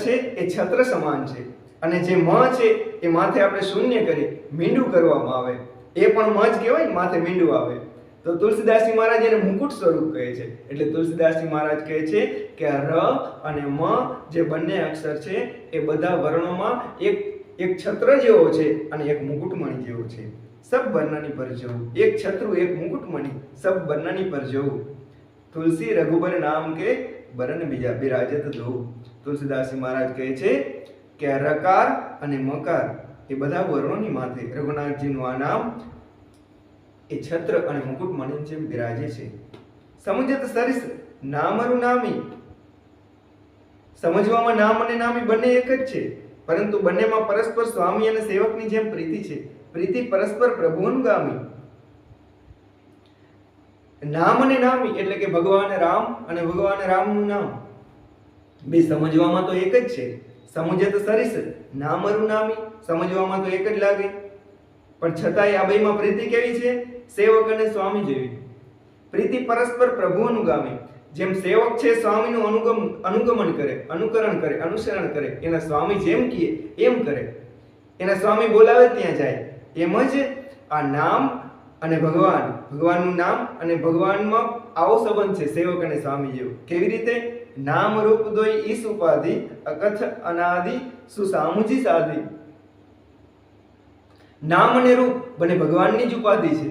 છે એ છત્ર સમાન છે. અને જે મ છે એ માથે આપણે શૂન્ય કરી મીંડું કરવામાં આવે, એ પણ મ જ કહેવાય ને, માથે મીંડું આવે. તો તુલસીદાસજી મહારાજ એને મુકુટ સ્વરૂપ કહે છે. એટલે તુલસીદાસજી મહારાજ કહે છે કે આ ર અને મ જે બંને અક્ષર છે એ બધા વર્ણોમાં એક છત્ર જેવો છે અને એક મુકુટમણી જેવો છે. સબ વર્ણની પર જવું, એક છત્રુ એક મુકુટમણી સબ વર્ણની પર જવું. તુલસી રઘુબર નામ કે બરન બીજા બિરાજત દો. તુલસીદાસજી મહારાજ કહે છે કે રકાર અને મકાર એ બધા વર્ણોની માથે રઘુનાથજીનું આ નામ એ છત્ર અને મુકુટમણી જેમ બિરાજે છે. સમજત સરિસ નામરુ નામી. સમજવામાં નામ અને નામી બંને એક જ છે, પરંતુ બંનેમાં પરસ્પર સ્વામી અને સેવકની જેમ પ્રીતિ છે. પ્રીતિ પરસ્પર પ્રભુઅનુગામી. નામ અને નામી એટલે કે ભગવાન રામ અને ભગવાન રામનું નામ બે સમજવામાં તો એક જ છે. સમજત સરિસ નામરુ નામી, સમજવામાં તો એક જ લાગે, પણ છતાંય આ બેમાં પ્રીતિ કેવી છે? સેવક અને સ્વામી જેવી. પ્રીતિ પરસ્પર પ્રભુ અનુગામી. જેમ સેવક છે સ્વામીનું અનુગમન કરે, અનુકરણ કરે, અનુસરણ કરે, એના સ્વામી જેમ કહે એમ કરે. એના સ્વામી બોલાવે ત્યાં જાય. એમ જ આ નામ અને ભગવાન, ભગવાનનું નામ અને ભગવાનમાં આવો સંબંધ છે સેવક અને સ્વામી જેવો. કેવી રીતે? નામ રૂપ દોઈ ઈસ ઉપાધિ, અકથ અનાદિ સુસામુજી સાધી. નામ અને રૂપ બંને ભગવાનની જ ઉપાધિ છે,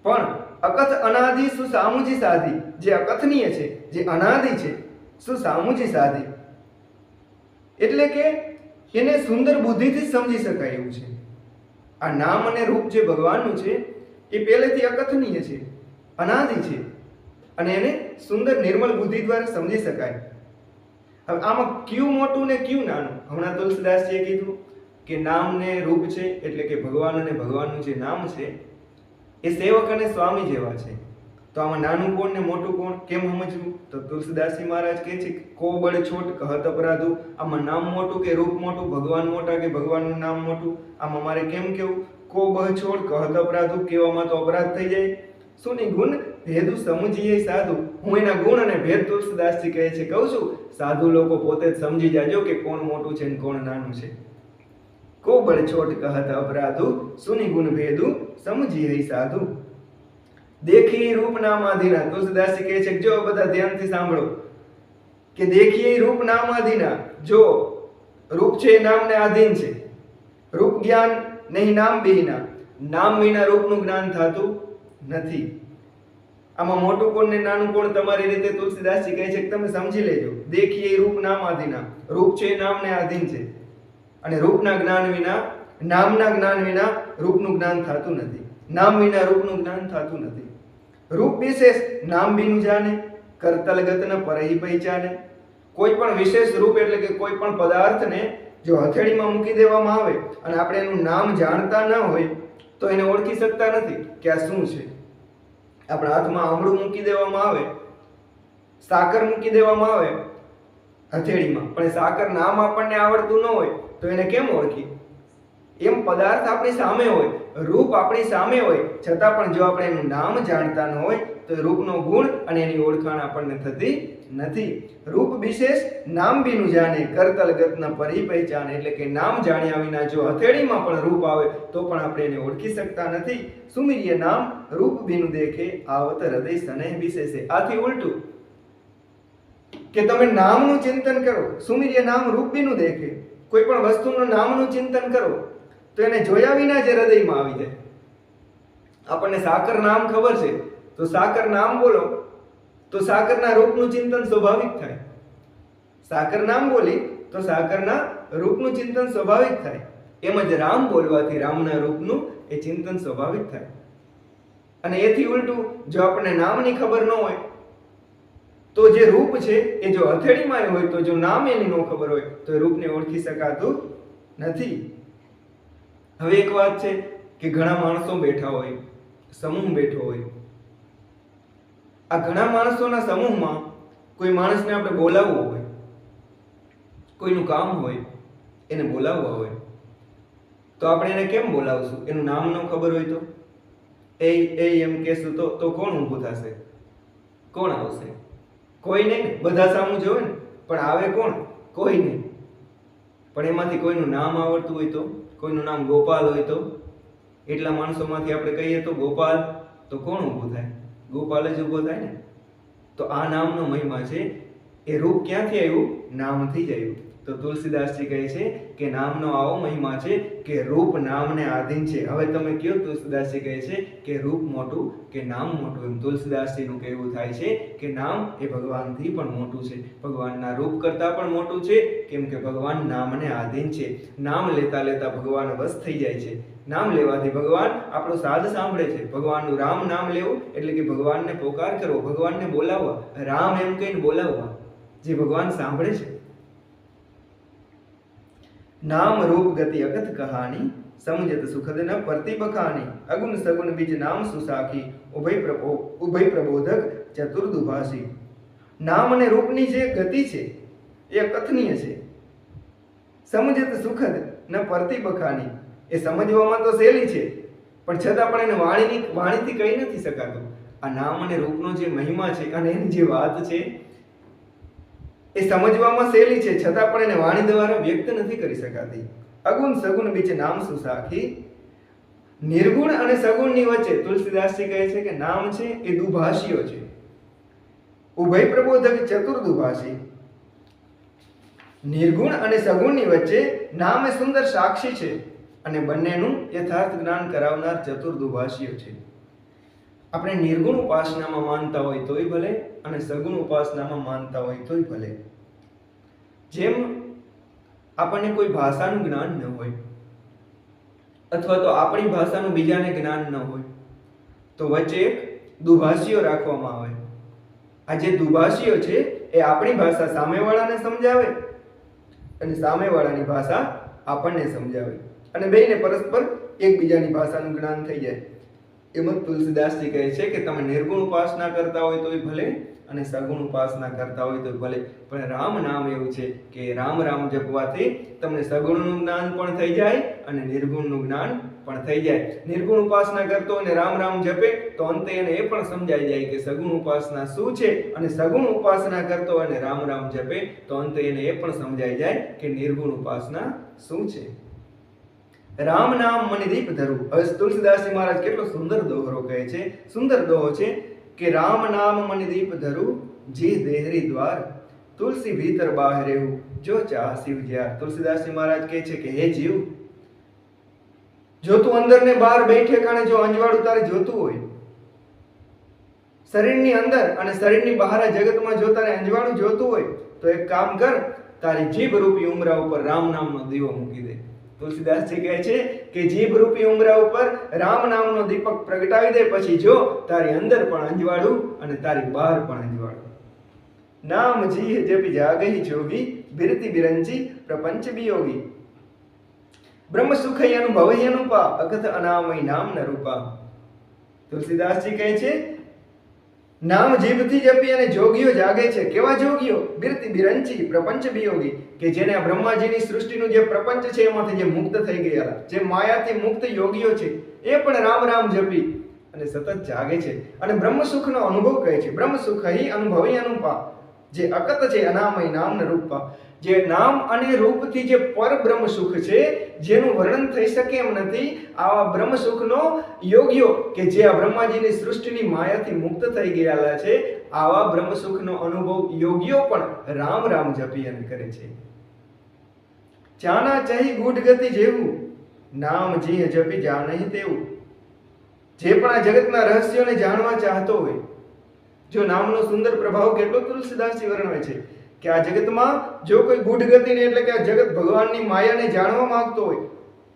પણ અકથ અનાદિ સુસામુજી સાધી, જે અકથનીય છે, જે અનાદિ છે, સુસામુજી સાધી એટલે કે એને સુંદર બુદ્ધિથી સમજી શકાય એવું છે. આ નામ અને રૂપ જે ભગવાનનું છે એ પહેલેથી અકથનીય છે, અનાદિ છે અને એને સુંદર નિર્મળ બુદ્ધિ દ્વારા સમજી શકાય. હવે આમાં કયું મોટું ને કયું નાનું? હમણાં તુલસીદાસજીએ કીધું કે નામ ને રૂપ છે એટલે કે ભગવાન અને ભગવાનનું જે નામ છે એ સેવક અને સ્વામી જેવા છે. તો આમાં નાનું કોણ ને મોટું કોણ કેમ સમજવું? તો તુલસીદાસજી મહારાજ કહે છે કો બળ છોટ કહત અપરાધું. આમાં નામ મોટું કે રૂપ મોટું, ભગવાન મોટા કે ભગવાનનું નામ મોટું? આમાં મારે કેમ કેવું? કો બળ છોટ કહત અપરાધું, કહેવામાં તો અપરાધ થઈ જાય. સુની ગુણ ભેદુ સમજીએ સાધુ. હું એના ગુણ અને ભેદ તુલસીદાસજી કહે છે કહું છું, સાધુ લોકો પોતે જ સમજી જાજો કે કોણ મોટું છે ને કોણ નાનું છે. કો બળ છોટ કહત અપરાધુ, સુની ગુણ ભેદુ સમજીએ સાધુ. દેખી રૂપ નામાધીના. તુલસીદાસજી કહે છે જો બધા ધ્યાનથી સાંભળો કે દેખીએ રૂપ નામાધીના. જો રૂપ છે એ નામને આધીન છે. રૂપ જ્ઞાન નહીં નામ વિના. નામ વિના રૂપનું જ્ઞાન થતું નથી. આમાં મોટું કોણ ને નાનું કોણ તમારી રીતે તુલસીદાસજી કહે છે કે તમે સમજી લેજો. દેખીએ રૂપ નામાધીના. રૂપ છે એ નામને આધીન છે અને રૂપના જ્ઞાન વિના, નામના જ્ઞાન વિના રૂપનું જ્ઞાન થતું નથી. નામ વિના રૂપનું જ્ઞાન થતું નથી. રૂપ વિશેષ નામ બીનું જાણે, કરતલગત ન પરહી પહેચાને. કોઈ પણ વિશેષ રૂપ એટલે કે કોઈ પણ પદાર્થને જો હથેળીમાં મૂકી દેવામાં આવે અને આપણે એનું નામ જાણતા ન હોય તો એને ઓળખી શકતા નથી કે આ શું છે. આપણા હાથમાં આમળું મૂકી દેવામાં આવે, સાકર મૂકી દેવામાં આવે હથેળીમાં, પણ સાકર નામ આપણને આવડતું ન હોય તો એને કેમ ઓળખી? એમ પદાર્થ આપણી સામે હોય, રૂપ આપણી સામે હોય, છતાં પણ જો આપણે એનું નામ જાણતા ન હોય તો રૂપનો ગુણ અને એની ઓળખાણ આપણને થતી નથી. રૂપ વિશેષ નામ બીનું જાણે, કરતલગત ન પરી પહેચાન. એટલે કે નામ જાણ્યા વિના જો હથેળીમાં પણ રૂપ આવે તો પણ આપણે એને ઓળખી શકતા નથી. સુમિર્ય નામ રૂપ બીનું દેખે, આવત હૃદય સનેહ વિશેષે. આથી ઉલટું કે તમે નામનું ચિંતન કરો, સુમિર્ય નામ રૂપ બીનું દેખે. કોઈ પણ વસ્તુનું નામનું ચિંતન કરો તો એને જોયા વિના જ હૃદયમાં આવી જાય. આપણને સાકર નામ ખબર છે તો સાકર નામ બોલો તો સાકરના રૂપનું ચિંતન સ્વાભાવિક થાય. સાકર નામ બોલી તો સાકરના રૂપનું ચિંતન સ્વાભાવિક થાય. એમ જ રામ બોલવાથી રામના રૂપનું એ ચિંતન સ્વાભાવિક થાય. અને એથી ઉલટું જો આપણને નામની ખબર ન હોય તો જે રૂપ છે એ જો હથેળીમાં હોય તો જો નામ એની ન ખબર હોય તો એ રૂપને ઓળખી શકાતું નથી. હવે એક વાત છે કે ઘણા માણસો બેઠા હોય, સમૂહ બેઠો હોય. આ ઘણા માણસોના સમૂહમાં કોઈ માણસને આપણે બોલાવવો હોય, કોઈનું કામ હોય, એને બોલાવવા હોય તો આપણે એને કેમ બોલાવશું? એનું નામ ન ખબર હોય તો એ એમ કહેશું તો કોણ ઊભું થશે? કોણ આવશે? કોઈ નહીં. બધા સામું જોવે ને, પણ આવે કોણ? કોઈ નહીં. પણ એમાંથી કોઈનું નામ આવડતું હોય તો, કોઈનું નામ ગોપાલ હોય તો, એટલા માણસોમાંથી આપણે કહીએ તો ગોપાલ, તો કોણ ઊભું થાય? ગોપાલ જ ઊભો થાય ને. તો આ નામનો મહિમા છે. એ રૂપ ક્યાંથી આવ્યું? નામથી જ આવ્યું. તો તુલસીદાસજી કહે છે કે નામનો આવો મહિમા છે કે રૂપ નામને આધીન છે. હવે તમે કયો તુલસીદાસજી કહે છે કે રૂપ મોટું કે નામ મોટું? એમ તુલસીદાસજીનું કહેવું થાય છે કે નામ એ ભગવાનથી પણ મોટું છે, ભગવાનના રૂપ કરતાં પણ મોટું છે. કેમ કે ભગવાન નામને આધીન છે. નામ લેતા લેતા ભગવાન વશ થઈ જાય છે. નામ લેવાથી ભગવાન આપણો સાદ સાંભળે છે. ભગવાનનું રામ નામ લેવું એટલે કે ભગવાનને પોકાર કરવો, ભગવાનને બોલાવવા. રામ એમ કહીને બોલાવવા, જે ભગવાન સાંભળે છે. નામ રૂપ ગતિ અગત કહાની, સમજત સુખદ ન પરતિ બખાની. અગુણ સગુણ બીજ નામ સુસાખી, ઉભય પ્રબોધક ચતુર્દુભાષી. નામ અને રૂપની જે ગતિ છે એ અકથનીય છે. સમજત સુખદ ન પરતિ બખાની. એ સમજવામાં તો સહેલી છે પણ છતાં પણ એને વાણીથી કહી નથી શકાતું. આ નામ અને રૂપનો જે મહિમા છે અને એની જે વાત છે એ સમજવામાં સહેલી છે છતાં પણ એને વાણી દ્વારા વ્યક્ત નથી કરી શકાતી. અગુણ સગુણ બીચ નામ સુસાખી, નિર્ગુણ અને સગુણની વચ્ચે તુલસીદાસજી કહે છે કે નામ છે એ દુભાષીઓ છે, ઉભય પ્રબોધક ચતુર્દુભાષી. નિર્ગુણ અને સગુણની વચ્ચે નામ એ સુંદર સાક્ષી છે અને બંનેનું યથાર્થ જ્ઞાન કરાવનાર ચતુર્દુભાષીઓ છે. આપણે નિર્ગુણ ઉપાસનામાં માનતા હોય તોય ભલે અને સગુણ ઉપાસનામાં માનતા હોય તોય ભલે. જેમ આપણને કોઈ ભાષાનું જ્ઞાન ન હોય અથવા તો આપણી ભાષાનું બીજાને જ્ઞાન ન હોય તો વચ્ચે એક દુભાષીઓ રાખવામાં આવે. આ જે દુભાષીઓ છે એ આપણી ભાષા સામેવાળાને સમજાવે અને સામેવાળાની ભાષા આપણને સમજાવે અને બેયને પરસ્પર એકબીજાની ભાષાનું જ્ઞાન થઈ જાય. એમ જ તુલસીદાસજી કહે છે કે તમે નિર્ગુણ ઉપાસના કરતા હોય તોય ભલે અને સગુણ ઉપાસના કરતા હોય તો ભલે, પણ રામ નામ એવું છે કે રામ રામ જપવાથી તમને સગુણનું જ્ઞાન પણ થઈ જાય અને નિર્ગુણનું જ્ઞાન પણ થઈ જાય. નિર્ગુણ ઉપાસના કરતો અને રામ રામ જપે તો અંતે એને એ પણ સમજાઈ જાય કે સગુણ ઉપાસના શું છે, અને સગુણ ઉપાસના કરતો અને રામ રામ જપે તો અંતે એને એ પણ સમજાઈ જાય કે નિર્ગુણ ઉપાસના શું છે. રામ નામ મણિદીપ ધરું. હવે તુલસીદાસજી મહારાજ કેટલો સુંદર દોહરો કહે છે, સુંદર દોહો છે કે રામ નામ મણિદીપ ધરું જે દેહરી દ્વાર તુલસી ભીતર બાહરેવું જો ચાહ શિવ જ્યાર. તુલસીદાસજી મહારાજ કહે છે કે હે જીવ, જો તું અંદર ને બહાર બે ઠેકાણે જો અંજવાળું તારે જોતું હોય, શરીરની અંદર અને શરીરની બહાર જગતમાં જો તારે અંજવાળું જોતું હોય તો એક કામ કર, તારી જીભ રૂપી ઉમરા ઉપર રામ નામનો દીવો મૂકી દે. તુલસીદાસજી કહે છે કે જીભ રૂપી ઉમરા ઉપર રામ નામનો દીપક પ્રગટાવી દે, પછી જો તારી અંદર પણ અંજવાળું અને તારી બહાર પણ અંજવાળું. નામ જી જપી જાગહી જોગી બિરતી બિરંજી પ્રપંચ વિયોગી બ્રહ્મ સુખય અનુભવય અનુપા અકથ અનામય નામ ન રૂપા. તુલસીદાસજી કહે છે નામ જીભથી જપી અને જોગીઓ જાગે છે. કેવા જોગીઓ? બિરતી બિરંચી પ્રપંચ વિયોગી, કે જેને આ બ્રહ્માજીની સૃષ્ટિનું જે પ્રપંચ છે એમાંથી જે મુક્ત થઈ ગયેલા, જે માયાથી મુક્ત યોગીઓ છે એ પણ રામ રામ જપી અને સતત જાગે છે અને બ્રહ્મ સુખનો અનુભવ કહે છે. બ્રહ્મ સુખ હી અનુભવી અનુપા, જે અકત છે અનામય નામ ન રૂપા, જે નામ અને રૂપથી જે પર બ્રહ્મ સુખ છે જેનું વર્ણન થઈ શકે એમ નથી, આવા બ્રહ્મ સુખનો યોગીઓ કે જે આ બ્રહ્માજીની સૃષ્ટિની માયાથી મુક્ત થઈ ગયેલા છે, આવા બ્રહ્મ સુખનો અનુભવ યોગીઓ પણ રામ રામ જપી અને કરે છે. જાના ચહી ગૂઢ ગતિ જેવું નામ જી જપી જાનહી તેવું. જે પણ આ જગતના રહસ્યોને જાણવા ચાહતો હોય, જો નામનો સુંદર પ્રભાવ કેટલો તુલસીદાસજી વર્ણવે છે કે આ જગતમાં જો કોઈ ગૂઢ ગતિને એટલે કે આ જગત ભગવાનની માયાને જાણવા માંગતો હોય,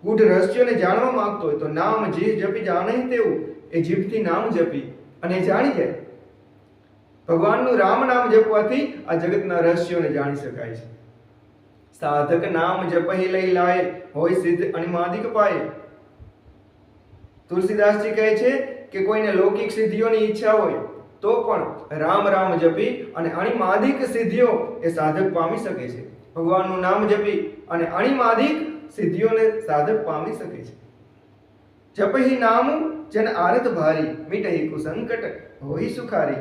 ગૂઢ રહસ્યોને જાણવા માંગતો હોય તો નામ જીભ જપી જાણે તેવું, એ જીભથી નામ જપી અને જાણી જાય. ભગવાનનું રામ નામ જપવાથી આ જગતના રહસ્યોને જાણી શકાય છે. સાધક નામ જપહી લઈ લાય હોય સિદ્ધ અનિમાદિક પાય. તુલસીદાસજી કહે છે કે કોઈને લૌકિક સિદ્ધિઓની ઈચ્છા હોય તો પણ રામ રામ જપી અને અણિમાદિક સિદ્ધિઓ એ સાધક પામી શકે છે. ભગવાનનું નામ જપી અને અણિમાદિક સિદ્ધિઓને સાધક પામી શકે છે. જપહી નામ જન આરત ભારી મિટહી કુસંકટ હોય સુખારી.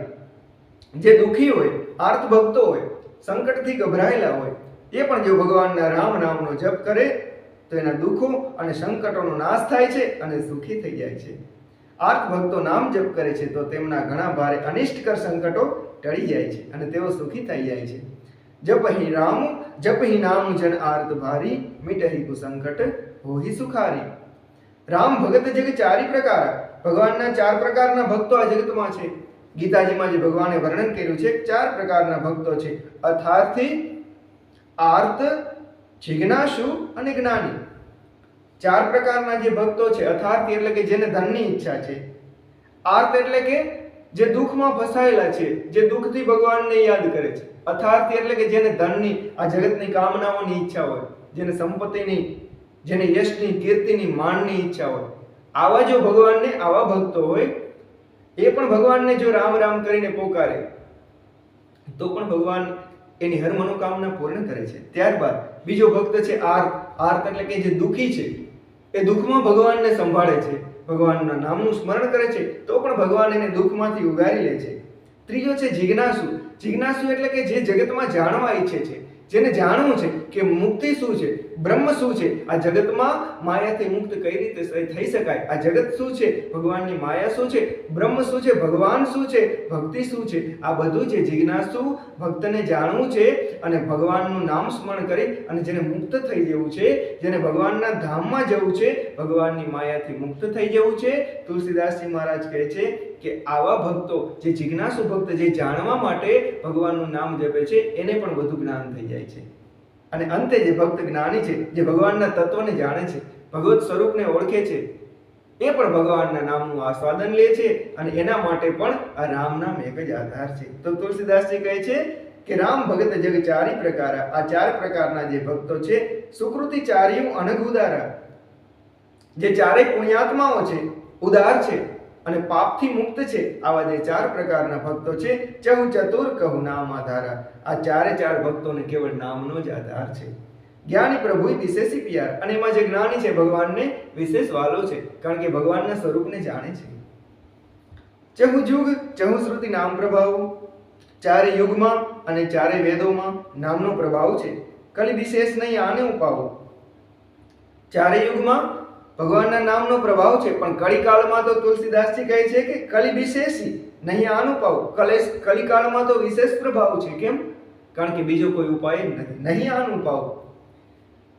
જે દુખી હોય, આર્ત ભક્તો હોય, સંકટથી ગભરાયેલા હોય, એ પણ જો ભગવાનના રામ નામનો જપ કરે તો એના દુઃખો અને સંકટોનો નાશ થાય છે અને સુખી થઈ જાય છે. આર્ત ભક્તો નામ જપ કરે છે તો તેમના ઘણા ભારે અનિષ્ટકર સંકટો ટળી જાય છે અને તેઓ સુખી થઈ જાય છે. જપહી નામ જન આર્ત ભારી મિટહી કુસંકટ હોહી સુખારી. રામ ભગત જગ ચારી પ્રકાર. ભગવાનના 4 પ્રકારના ભક્તો આ જગતમાં છે. ગીતાજીમાં જે ભગવાને વર્ણન કર્યું છે 4 પ્રકારના ભક્તો છે: અથાર્થી, આર્ત, જિજ્ઞાસુ અને જ્ઞાની. 4 પ્રકારના જે ભક્તો છે. અથાર્થી એટલે કે જેને ધનની ઈચ્છા છે. આર્ત એટલે કે જે દુઃખમાં ફસાયેલા છે, જે દુઃખથી ભગવાનને યાદ કરે છે. અથાર્થી એટલે કે જેને ધનની, આ જગતની કામનાઓની ઈચ્છા હોય, જેને સંપત્તિની, જેને યશની, કીર્તિની, માનની ઈચ્છા હોય, આવા જો ભગવાનને, આવા ભક્તો હોય, એ પણ ભગવાનને જો રામ રામ કરીને પોકારે તો પણ ભગવાન એની હર મનોકામના પૂર્ણ કરે છે. ત્યારબાદ બીજો ભક્ત છે આર્ત. આર્ત એટલે કે જે દુઃખી છે, એ દુઃખમાં ભગવાનને સંભાળે છે, ભગવાનના નામનું સ્મરણ કરે છે તો પણ ભગવાન એને દુઃખમાંથી ઉગારી લે છે. ત્રીજો છે જિજ્ઞાસુ. જિજ્ઞાસુ એટલે કે જે જગતમાં જાણવા ઈચ્છે છે, જેને જાણવું છે કે મુક્તિ શું છે, બ્રહ્મ શું છે, આ જગતમાં માયાથી મુક્ત કઈ રીતે થઈ શકાય, આ જગત શું છે, ભગવાનની માયા શું છે, બ્રહ્મ શું છે, ભગવાન શું છે, ભક્તિ શું છે, આ બધું જે જિજ્ઞાસુ ભક્તને જાણવું છે અને ભગવાનનું નામ સ્મરણ કરી અને જેને મુક્ત થઈ જવું છે, જેને ભગવાનના ધામમાં જવું છે, ભગવાનની માયાથી મુક્ત થઈ જવું છે, તુલસીદાસજી મહારાજ કહે છે કે આવા ભક્તો, જે જિજ્ઞાસુ ભક્ત, જે જાણવા માટે ભગવાનનું નામ જપે છે, એને પણ બધું જ્ઞાન થઈ જાય છે. અને અંતે જે ભક્ત જ્ઞાની છે, જે ભગવાનના તત્વને જાણે છે, ભગવત સ્વરૂપને ઓળખે છે, એ પણ ભગવાનના નામનું આસ્વાદન લે છે અને એના માટે પણ આ રામ નામ એક જ આધાર છે. તો તુલસીદાસજી કહે છે કે રામ ભગત જગ ચારી પ્રકારા, આ 4 પ્રકારના જે ભક્તો છે, સુકૃતિ ચાર્યું અનઘ ઉદારા, જે ચારેય પુણ્યાત્માઓ છે, ઉદાર છે અને પાપથી મુક્ત છે, આવા જે 4 પ્રકારના ભક્તો છે, ચહુ ચતુર કહું નામ આધારા, આ 4 ભક્તોને કેવળ નામનો જ આધાર છે. જ્ઞાની પ્રભુ વિશેષી પ્યાર, અને એમાં જે જ્ઞાની છે ભગવાનને વિશેષ વાલો છે, કારણ કે ભગવાનના સ્વરૂપને જાણે છે. ચહુ જુગ ચહુ શ્રુતિ નામ પ્રભાવ, 4 યુગમાં અને 4 વેદોમાં નામનો પ્રભાવ છે, કલી વિશેષ નહીં આને ઉપાવો. 4 યુગમાં ભગવાનના નામનો પ્રભાવ છે, પણ કલિકાળમાં તો તુલસીદાસજી કહે છે કે કલી વિશેષી નહીં આનો પાવ, કલિકાળમાં તો વિશેષ પ્રભાવ છે. કેમ? કારણ કે બીજો કોઈ ઉપાય જ નથી, નહીં આનો પાવ.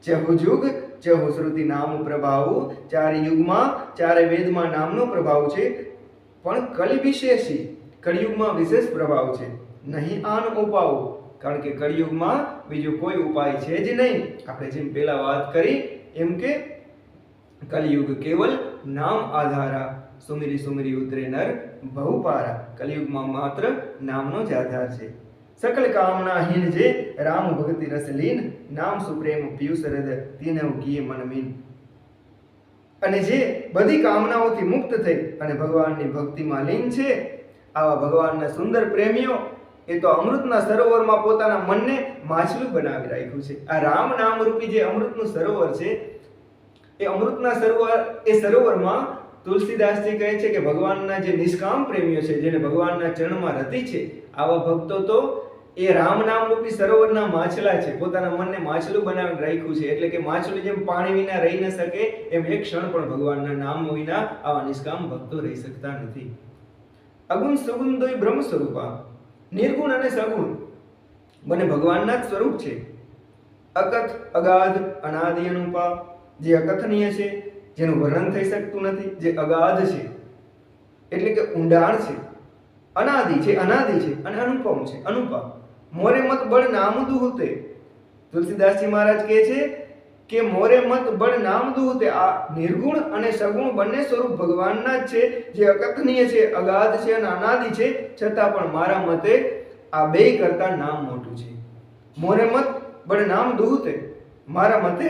ચહુ યુગ ચહુ શ્રુતિ નામ પ્રભાવ, 4 યુગમાં 4 વેદમાં નામનો પ્રભાવ છે, પણ કલિ વિશેષી, કળિયુગમાં વિશેષ પ્રભાવ છે, નહીં આનો ઉપાવ, કારણ કે કળિયુગમાં બીજો કોઈ ઉપાય છે જ નહીં. આપણે જેમ પહેલા વાત કરી એમ કે કલિયુગ કેવલ નામ આધારા, સુમિરી સુમિરી ઉતરે નર બહુપારા, કલિયુગમાં માત્ર નામનો જ આધાર છે. સકલ કામના હીન જે રામ ભક્તિ રસ લીન, નામ સુપ્રેમ પિયુષ હૃદ તીનવ કિયે મન મીન. અને જે બધી કામનાઓથી મુક્ત થઈ અને ભગવાનની ભક્તિમાં લીન છે, આવા ભગવાનના સુંદર પ્રેમીઓ એ તો અમૃતના સરોવરમાં પોતાના મનને માછલું બનાવી રાખ્યું છે. આ રામ નામ રૂપી જે અમૃતનું સરોવર છે, એ અમૃતના સરોવરમાં તુલસીદાસજી કહે છે કે ભગવાનના જે નિષ્કામ પ્રેમીઓ છે, જેને ભગવાનના ચરણમાં રતિ છે, આવા ભક્તો તો એ રામ નામ રૂપી સરોવરના માછલા છે, પોતાના મનને માછલું બનાવીને રાખ્યું છે. એટલે કે માછલું જેમ પાણી વિના રહી ન શકે, એમ એક ક્ષણ પણ ભગવાનના નામ વિના આવા નિષ્કામ ભક્તો રહી શકતા નથી. અગુણ સગુણ દોય બ્રહ્મ સ્વરૂપા, નિર્ગુણ અને સગુણ બંને ભગવાનના જ સ્વરૂપ છે. અકથ અગાધ અનાદિ અનુપા, જે અકથનીય છે, જેનું વર્ણન થઈ શકતું નથી, જે અગાધ છે એટલે કે ઊંડાણ છે, અનાદિ છે, અનાદિ છે અને અનુપમ છે, અનુપમ. મોરે મત બળ નામ દુહતે, તુલસીદાસજી મહારાજ કહે છે કે મોરે મત બળ નામ દુહતે, આ નિર્ગુણ અને સગુણ બંને સ્વરૂપ ભગવાનના જ છે, જે અકથનીય છે, અગાધ છે અને અનાદિ છે, છતાં પણ મારા મતે આ બે કરતા નામ મોટું છે. મોરે મત બળ નામ દુહતે, મારા મતે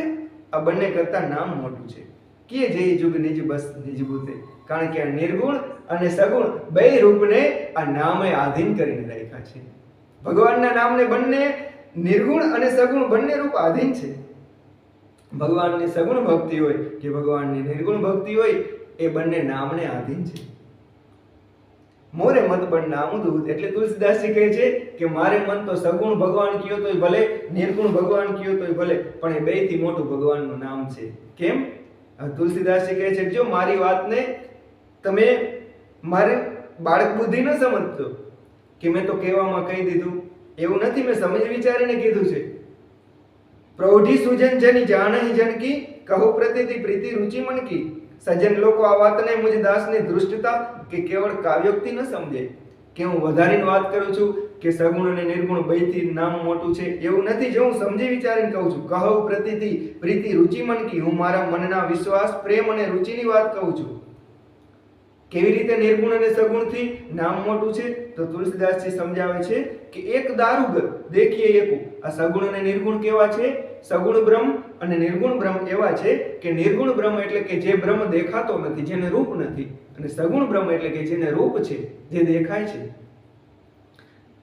આ બંને કરતા નામ મોટું છે. કે જે જુગ નિજ બસ નિજ ભૂતે, કારણ કે આ નિર્ગુણ અને સગુણ બે રૂપને આ નામે આધીન કરીને રાખ્યા છે. ભગવાનના નામને બંને નિર્ગુણ અને સગુણ બંને રૂપ આધીન છે. ભગવાનની સગુણ ભક્તિ હોય કે ભગવાનની નિર્ગુણ ભક્તિ હોય, એ બંને નામને આધીન છે. મોરે મત બળ નામ દૂત, એટલે તુલસીદાસજી કહે છે કે મારે મન તો સગુણ ભગવાન કયો તોય ભલે, નિર્ગુણ ભગવાન કયો તોય ભલે, પણ એ બેથી મોટું ભગવાનનું નામ છે. કેમ? તુલસીદાસજી કહે છે જો મારી વાતને તમે મારે બાળક બુદ્ધિ ન સમજતો કે મેં તો કહેવામાં કહી દીધું, એવું નથી, મેં સમજ વિચારીને કીધું છે. પ્રૌઢી સુજન જની જાણહી જનકી, કહો પ્રતિથી પ્રીતિ રુચિ મનકી. સજ્જન લોકો આ વાતને મુજ દાસની દૃષ્ટતા કે કેવળ કાવ્યોક્તિ ન સમજે કે હું વધારીને વાત કરું છું કે સગુણ અને નિર્ગુણ બેથી નામ મોટું છે, એવું નથી. જો હું સમજી વિચારીને કહું છું, કહો પ્રતિથી પ્રીતિ રુચિ મનકી, હું મારા મનના વિશ્વાસ, પ્રેમ અને રુચિની વાત કહું છું. કેવી રીતે નિર્ગુણ અને સગુણથી નામ મોટું છે? તો તુલસીદાસજી સમજાવે છે કે એક દારૂગ દેખીએ એકું. આ સગુણ અને નિર્ગુણ કેવા છે? સગુણ બ્રહ્મ અને નિર્ગુણ બ્રહ્મ એવા છે કે નિર્ગુણ બ્રહ્મ એટલે કે જે બ્રહ્મ દેખાતો નથી, જેને રૂપ નથી, અને સગુણ બ્રહ્મ એટલે કે જેને રૂપ છે, જે દેખાય છે,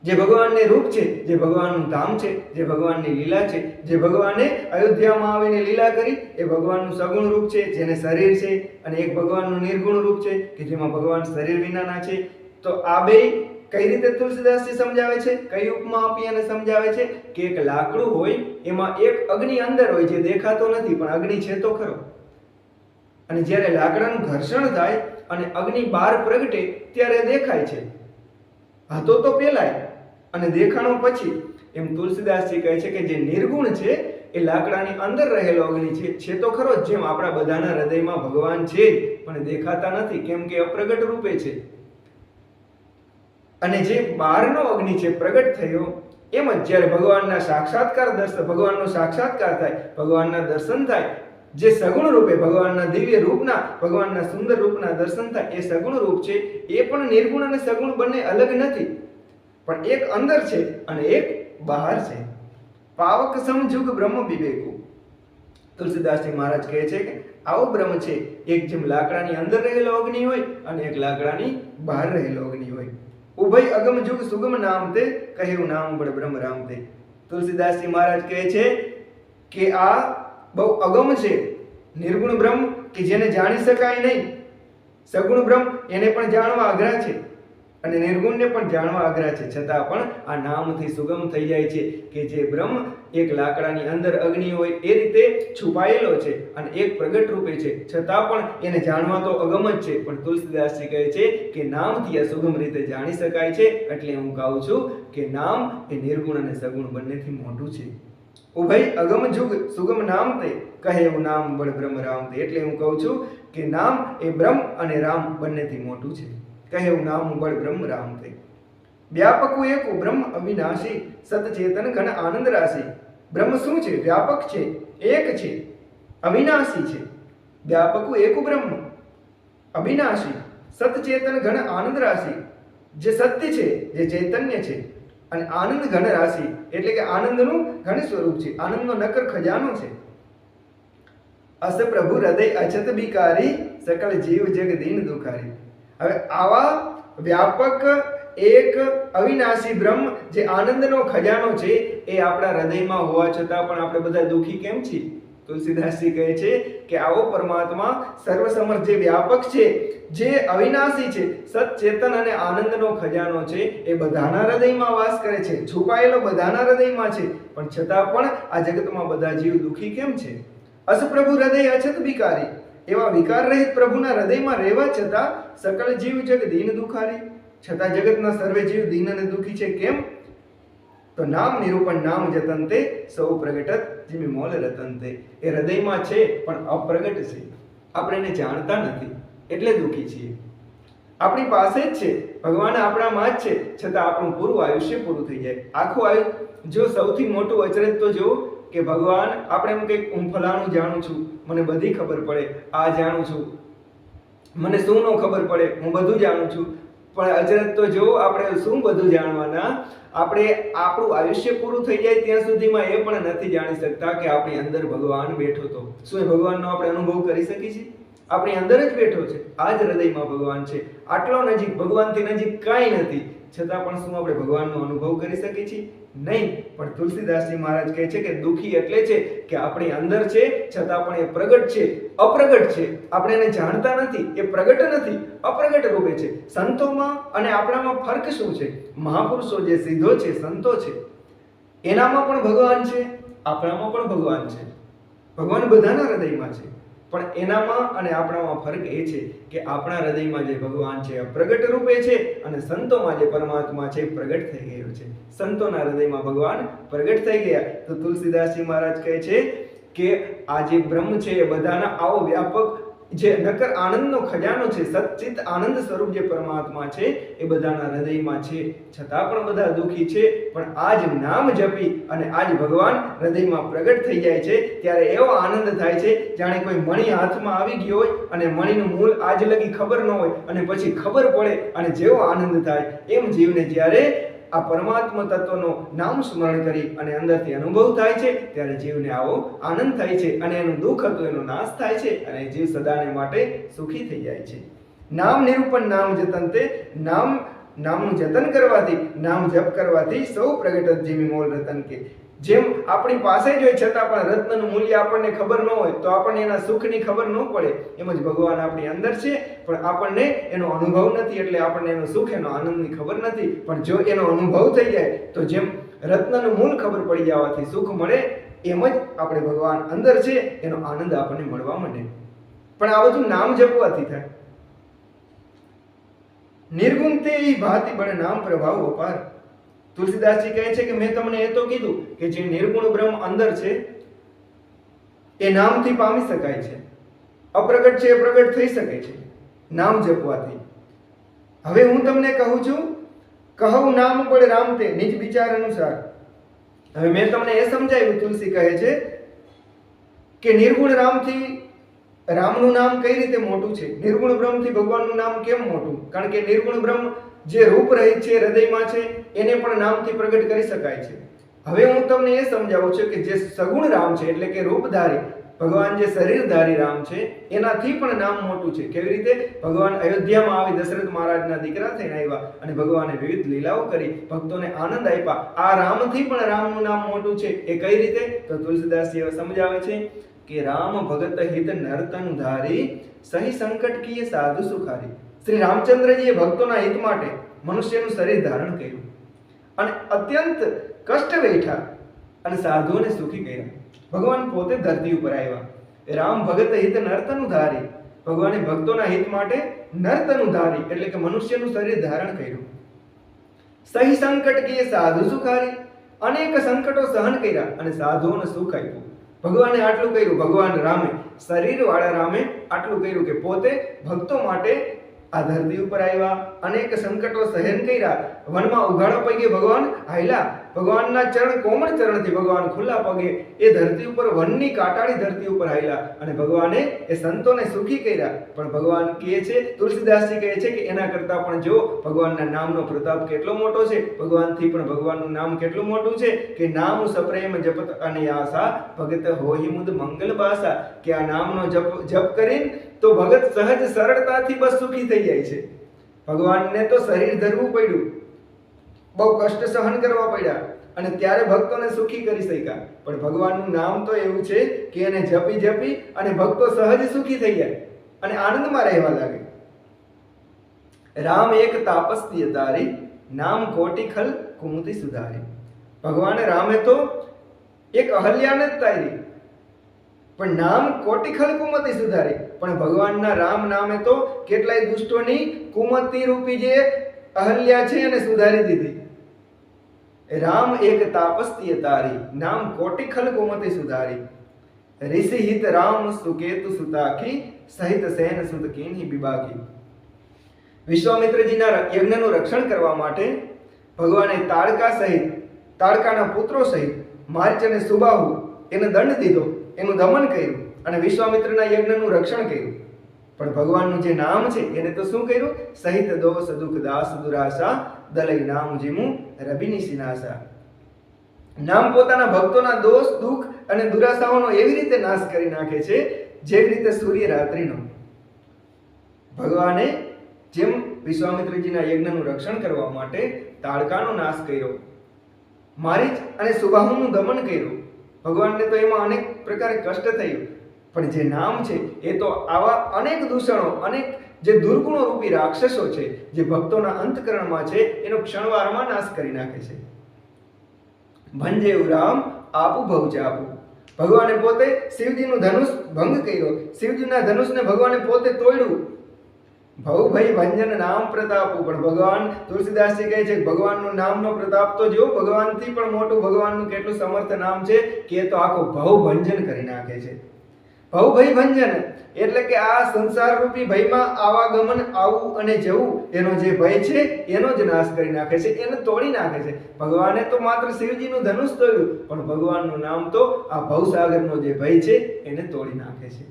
જે ભગવાનને રૂપ છે, જે ભગવાનનું ધામ છે, જે ભગવાનની લીલા છે, જે ભગવાને અયોધ્યામાં આવીને લીલા કરી, એ ભગવાનનું સગુણ રૂપ છે, જેને શરીર છે, અને એક ભગવાનનું નિર્ગુણ રૂપ છે કે જેમાં ભગવાન શરીર વિનાના છે. તો આ બે કઈ રીતે તુલસીદાસજી સમજાવે છે, કઈ ઉપમા આપી અને સમજાવે છે કે એક લાકડું હોય, એમાં એક અગ્નિ અંદર હોય જે દેખાતો નથી પણ અગ્નિ છે તો ખરો, અને જ્યારે લાકડાનું ઘર્ષણ થાય અને અગ્નિ બહાર પ્રગટે ત્યારે દેખાય છે, હતો તો પેલાય અને દેખાણો પછી. એમ તુલસીદાસજી કહે છે કે જે નિર્ગુણ છે એ લાકડાની અંદર રહેલો અગ્નિ છે તો ખરો, જેમ આપણા બધાના હૃદયમાં ભગવાન છે પણ દેખાતા નથી કેમ કે અપ્રગટ રૂપે છે. અને જે બહારનો અગ્નિ છે પ્રગટ થયો, એમ જ જ્યારે ભગવાનનો સાક્ષાત્કાર થાય, ભગવાનના દર્શન થાય, જે સગુણ રૂપે ભગવાનના દિવ્ય રૂપના, ભગવાનના સુંદર રૂપના દર્શન થાય, એ સગુણ રૂપ છે એ પણ નિર્ગુણ અને સગુણ બંને અલગ નથી, પણ એક અંદર છે અને એક બહાર છે. પાવક સમજુગ બ્રહ્મ વિવેકુ. તુલસીદાસજી મહારાજ કહે છે કે આવો બ્રહ્મ છે, એક જેમ લાકડાની અંદર રહેલો અગ્નિ હોય અને એક લાકડાની બહાર રહેલો અગ્નિ હોય. ઉભય અગમ જુગ સુગમ નામ તે, કહ્યું નામ બળ બ્રહ્મ રામ તે. તુલસીદાસજી મહારાજ કહે છે કે આ બહુ અગમ છે, નિર્ગુણ બ્રહ્મ કે જેને જાણી શકાય નહીં, સગુણ બ્રહ્મ એને પણ જાણવા અઘરા છે અને નિર્ગુણને પણ જાણવા અઘરા છે, છતાં પણ આ નામથી સુગમ થઈ જાય છે કે જે બ્રહ્મ એક લાકડાની અંદર અગ્નિ હોય એ રીતે છુપાયેલો છે અને એક પ્રગટ રૂપે છે, છતાં પણ એને જાણવા તો અગમ જ છે. પણ તુલસીદાસજી કહે છે કે નામથી આ સુગમ રીતે જાણી શકાય છે, એટલે હું કહું છું કે નામ એ નિર્ગુણ અને સગુણ બંનેથી મોટું છે. ઉભય અગમ જુગ સુગમ નામ તે, કહે એવું નામ બળ બ્રહ્મ રામ તે. એટલે હું કહું છું કે નામ એ બ્રહ્મ અને રામ બંનેથી મોટું છે, કહે એવું નામ બળ બ્રહ્મ રામ તે. વ્યાપકુ એકુ બ્રહ્મ અવિનાશી, સતચેતન ઘન આનંદ રાશિ. બ્રહ્મ શું છે? વ્યાપક છે, એક છે, અવિનાશી છે. વ્યાપકુ એકુ બ્રહ્મ અવિનાશી, સતચેતન ઘન આનંદ રાશિ. જે સત્ય છે, જે ચૈતન્ય છે, અને આનંદ ઘન રાશિ એટલે કે આનંદનું ઘન સ્વરૂપ છે, આનંદનો નકર ખજાનો છે. અસ પ્રભુ હૃદય અછત બિકારી, સકલ જીવ જગ દીન દુખારી. હવે આવા વ્યાપક એક અવિનાશી બ્રહ્મ જે આનંદનો ખજાનો છે, એ આપણા હૃદયમાં હોવા છતાં પણ આપણે બધા દુઃખી કેમ છીએ? તુલસીદાસજી કહે છે કે આવો પરમાત્મા સર્વસમર્થ જે વ્યાપક છે, જે અવિનાશી છે, સચેતન અને આનંદનો ખજાનો છે, એ બધાના હૃદયમાં વાસ કરે છે, છુપાયેલો બધાના હૃદયમાં છે, પણ છતાં પણ આ જગતમાં બધા જીવ દુઃખી કેમ છે? અસ પ્રભુ હૃદય અછત બિકારી. એવા વિકાર રહિત પ્રભુના હૃદયમાં રહેવા છતાં સકલ જીવ જગ દીન દુખારી, છતાં જગતના સર્વે જીવ દીન અને દુઃખી છે. કેમ? તો નામ નિરૂપણ નામ જતનતે, સૌ પ્રગટત જેમી મોલ રતનતે. એ હૃદયમાં છે પણ અપ્રગટ છે, આપણે એને જાણતા નથી એટલે દુઃખી છીએ. આપણી પાસે જ છે, ભગવાન આપણામાં જ છે, છતાં આપણું પૂરું આયુષ્ય પૂરું થઈ જાય. આખું જો સૌથી મોટું અચરજ તો જો કે ભગવાન, આપણે એમ કંઈક હું ફલાણું જાણું છું, મને બધી ખબર પડે, આ જાણું છું, મને શું ન ખબર પડે, હું બધું જાણું છું. પણ અચરજ તો જો આપણે શું બધું જાણવાના, આપણે આપણું આયુષ્ય પૂરું થઈ જાય ત્યાં સુધીમાં એ પણ નથી જાણી શકતા કે આપણી અંદર ભગવાન બેઠો હતો. શું એ ભગવાનનો આપણે અનુભવ કરી શકીએ છીએ? આપણી અંદર જ બેઠો છે, આ જ હૃદયમાં ભગવાન છે, આટલો નજીક, ભગવાનથી નજીક કાંઈ નથી, છતાં પણ શું આપણે ભગવાનનો અનુભવ કરી શકીએ છીએ? નહીં. પણ તુલસીદાસજી મહારાજ કહે છે કે દુઃખી એટલે છે કે આપણી અંદર છે છતાં પણ એ પ્રગટ છે, અપ્રગટ છે, આપણે એને જાણતા નથી, એ પ્રગટ નથી, અપ્રગટ રૂપે છે. સંતોમાં અને આપણામાં ફરક શું છે? મહાપુરુષો જે સિદ્ધો છે, સંતો છે, એનામાં પણ ભગવાન છે, આપણામાં પણ ભગવાન છે. ભગવાન બધાના હૃદયમાં છે, પણ એનામાં અને આપણામાં ફરક એ છે કે આપણા હૃદયમાં જે ભગવાન છે પ્રગટ રૂપે છે, અને સંતોમાં જે પરમાત્મા છે પ્રગટ થઈ ગયો છે. સંતોના હૃદયમાં ભગવાન પ્રગટ થઈ ગયા. તો તુલસીદાસજી મહારાજ કહે છે કે આ જે બ્રહ્મ છે એ બધાના આવો વ્યાપક જે નકર આનંદનો ખજાનો છે, સચ્ચિત આનંદ સ્વરૂપ જે પરમાત્મા છે એ બધાના હૃદયમાં છે, છતાં પણ બધા દુઃખી છે. પણ આજ નામ જપી અને આજ ભગવાન હૃદયમાં પ્રગટ થઈ જાય છે ત્યારે એવો આનંદ થાય છે જાણે કોઈ મણી હાથમાં આવી ગયો હોય અને મણીનું મૂળ આજ લગી ખબર ન હોય અને પછી ખબર પડે અને જેવો આનંદ થાય, એમ જીવને જ્યારે આ પરમાત્મા તત્વનો નામ સ્મરણ કરી અને અંદરથી અનુભવ થાય છે ત્યારે જીવને આવો આનંદ થાય છે અને એનું દુઃખ હતું એનો નાશ થાય છે અને જીવ સદાને માટે સુખી થઈ જાય છે. નામ નિરૂપણ નામ જતનતે. નામનું જતન કરવાથી, નામ જપ કરવાથી સૌ પ્રગટ જીવી મોલ રતન કે. જેમ આપણી પાસે જ હોય છતાં પણ રત્નનું મૂલ્ય આપણને ખબર ન હોય તો આપણને એના સુખની ખબર ન પડે, એમ જ ભગવાન આપણી અંદર છે પણ આપણને એનો અનુભવ નથી, એટલે આપણને એનું સુખ એનો આનંદની ખબર નથી. પણ જો એનો અનુભવ થઈ જાય તો જેમ રત્નનું મૂળ ખબર પડી જવાથી સુખ મળે, એમ જ આપણે ભગવાન અંદર છે એનો આનંદ આપણને મળવા માંડે. પણ આ બધું નામ જપવાથી થાય. નિર્ગુણ તે ભાતિ બળ નામ પ્રભાવ અપાર. તુલસીદાસજી કહે છે કે મેં તમને એ તો કીધું કે જે નિર્ગુણ બ્રહ્મ અંદર છે એ નામથી પામી શકાય છે, અપ્રગટ છે એ પ્રગટ થઈ શકે છે નામ જપવાથી. હવે હું તમને કહું છું, કહું નામ પડે રામ તે નિજ વિચાર અનુસાર. હવે મેં તમને એ સમજાવ્યું, તુલસી કહે છે કે નિર્ગુણ રામથી રામનું નામ કઈ રીતે મોટું છે, નિર્ગુણ બ્રહ્મથી ભગવાનનું નામ કેમ મોટું? કારણ કે નિર્ગુણ બ્રહ્મ જે રૂપ રહિત છે, હૃદયમાં છે, એને પણ નામથી પ્રગટ કરી શકાય છે. હવે હું તમને એ સમજાવું છું કે જે સગુણ રામ છે એટલે કે રૂપધારી ભગવાન, જે શરીરધારી રામ છે, એનાથી પણ નામ મોટું છે. કેવી રીતે? ભગવાન અયોધ્યામાં આવી દશરથ મહારાજના દીકરા થઈને આવ્યા અને ભગવાને વિવિધ લીલાઓ કરી, ભક્તોને આનંદ આપ્યા. આ રામથી પણ રામનું નામ મોટું છે. એ કઈ રીતે? તો તુલસીદાસજી સમજાવે છે કે રામ ભગત હિત નરતન ધારી સહી સંકટ કીએ સાધુ સુખારી. શ્રી રામચંદ્રજીએ ભક્તોના હિત માટે મનુષ્યનું શરીર ધારણ કર્યું અને અત્યંત કષ્ટ વેઠા અને સાધુઓને સુખી કર્યા. ભગવાન પોતે ધરતી ઉપર આવ્યા. રામ ભગત હિત નર્તનું ધારી, ભગવાને ભક્તોના હિત માટે નર્તનું ધારી એટલે કે મનુષ્યનું શરીર ધારણ કર્યું. સહી સંકટ કીએ સાધુ સુખારી, અનેક સંકટો સહન કર્યા અને સાધુઓને સુખ આપ્યું. ભગવાને આટલું કર્યું, ભગવાન રામે, શરીરવાળા રામે આટલું કર્યું કે પોતે ભક્તો માટે આ ધરતી ઉપર આવ્યા, અનેક સંકટો સહન કર્યા, વનમાં ઉઘાડા પગે ભગવાન હાલ્યા, ભગવાનના ચરણ કોમળ ચરણથી ભગવાન ખુલ્લા પગે એ ધરતી ઉપર, વનની કાટાળી ધરતી ઉપર હાલ્યા અને ભગવાને એ સંતોને સુખી કર્યા. પણ ભગવાન કહે છે, તુલસીદાસજી કહે છે કે એના કરતાં પણ જો ભગવાનના નામનો પ્રતાપ કેટલો મોટો છે, ભગવાનથી પણ ભગવાનનું નામ કેટલું મોટું છે કે નામ સપ્રેમ જપત અનયાસા ભગત હોઈ મુદ મંગલ બાસા. કે આ નામનો જપ કરીને તો ભગત સહજ સરળતાથી બસ સુખી થઈ જાય છે. ભગવાનને તો શરીર ધરવું પડ્યું, બહુ કષ્ટ સહન કરવા પડ્યા અને ત્યારે ભક્તોને સુખી કરી શક્યા. પણ ભગવાનનું નામ તો એવું છે કે એને જપી જપી અને ભક્તો સહજ સુખી થઈ જાય અને આનંદમાં રહેવા લાગે. રામ એક તાપસ્ય તારી, નામ કોટી ખલ કુમુતિ સુધારી. ભગવાન રામે તો એક અહલ્યાને જ તારી, પણ નામ કોટિખલ કુમતિ સુધારી. પણ ભગવાનના રામ નામે તો કેટલાય દુષ્ટોની કુમતિ રૂપી જે અહલ્યા છે એને સુધારી દીધી. રામ એક તાપસ્ય તારી, નામ કોટિખલ કુમતિ સુધારી. ઋષિ હિત રામ સુકેતુ સુતાખી, સહિત સેન સુત કીન્હી બિબાકી. વિશ્વામિત્રજીના યજ્ઞનું રક્ષણ કરવા માટે ભગવાને તાડકા સહિત, તાડકાના પુત્રો સહિત મારીચ અને સુબાહુ એને દંડ દીધો, એનું દમન કર્યું અને વિશ્વામિત્રના યજ્ઞનું રક્ષણ કર્યું. પણ ભગવાનનું જે નામ છે એને તો શું કર્યું? સહિત દોષ દુઃખ દાસ દુરાશા, દલઈ નામ જીમુ રબિની સિનાશા. નામ પોતાના ભક્તોના દોષ દુઃખ અને દુરાશાઓનો એવી રીતે નાશ કરી નાખે છે જેવી રીતે સૂર્ય રાત્રિનો. ભગવાને જેમ વિશ્વામિત્રજીના યજ્ઞનું રક્ષણ કરવા માટે તાડકાનો નાશ કર્યો, મારીચ અને સુબાહુનું દમન કર્યું, ભગવાનને તો એમાં અનેક પ્રકારે કષ્ટ થયું. પણ જે નામ છે એ તો આવા અનેક દૂષણો, અનેક જે દુર્ગુણો રૂપી રાક્ષસો છે જે ભક્તોના અંતકરણમાં છે એનો ક્ષણવારમાં નાશ કરી નાખે છે. ભંજેવ રામ આપુ ભવ ચાપુ. ભગવાને પોતે શિવજીનું ધનુષ ભંગ કર્યો, શિવજીના ધનુષને ભગવાને પોતે તોડ્યું. ભવ ભઈ ભંજન નામ પ્રતાપુ. પણ ભગવાન, તુલસીદાસજી કહે છે કે ભગવાનનું નામનો પ્રતાપ તો જો ભગવાનથી પણ મોટું ભગવાનનું કેટલું સમર્થ નામ છે કે એ તો આખો ભવ ભંજન કરી નાખે છે. ભવ ભય ભંજન એટલે કે આ સંસાર રૂપી ભયમાં આવાગમન, આવું અને જવું, એનો જે ભય છે એનો જ નાશ કરી નાખે છે, એને તોડી નાખે છે. ભગવાને તો માત્ર શિવજીનું ધનુષ તોડ્યું, પણ ભગવાનનું નામ તો આ ભવસાગરનો જે ભય છે એને તોડી નાખે છે.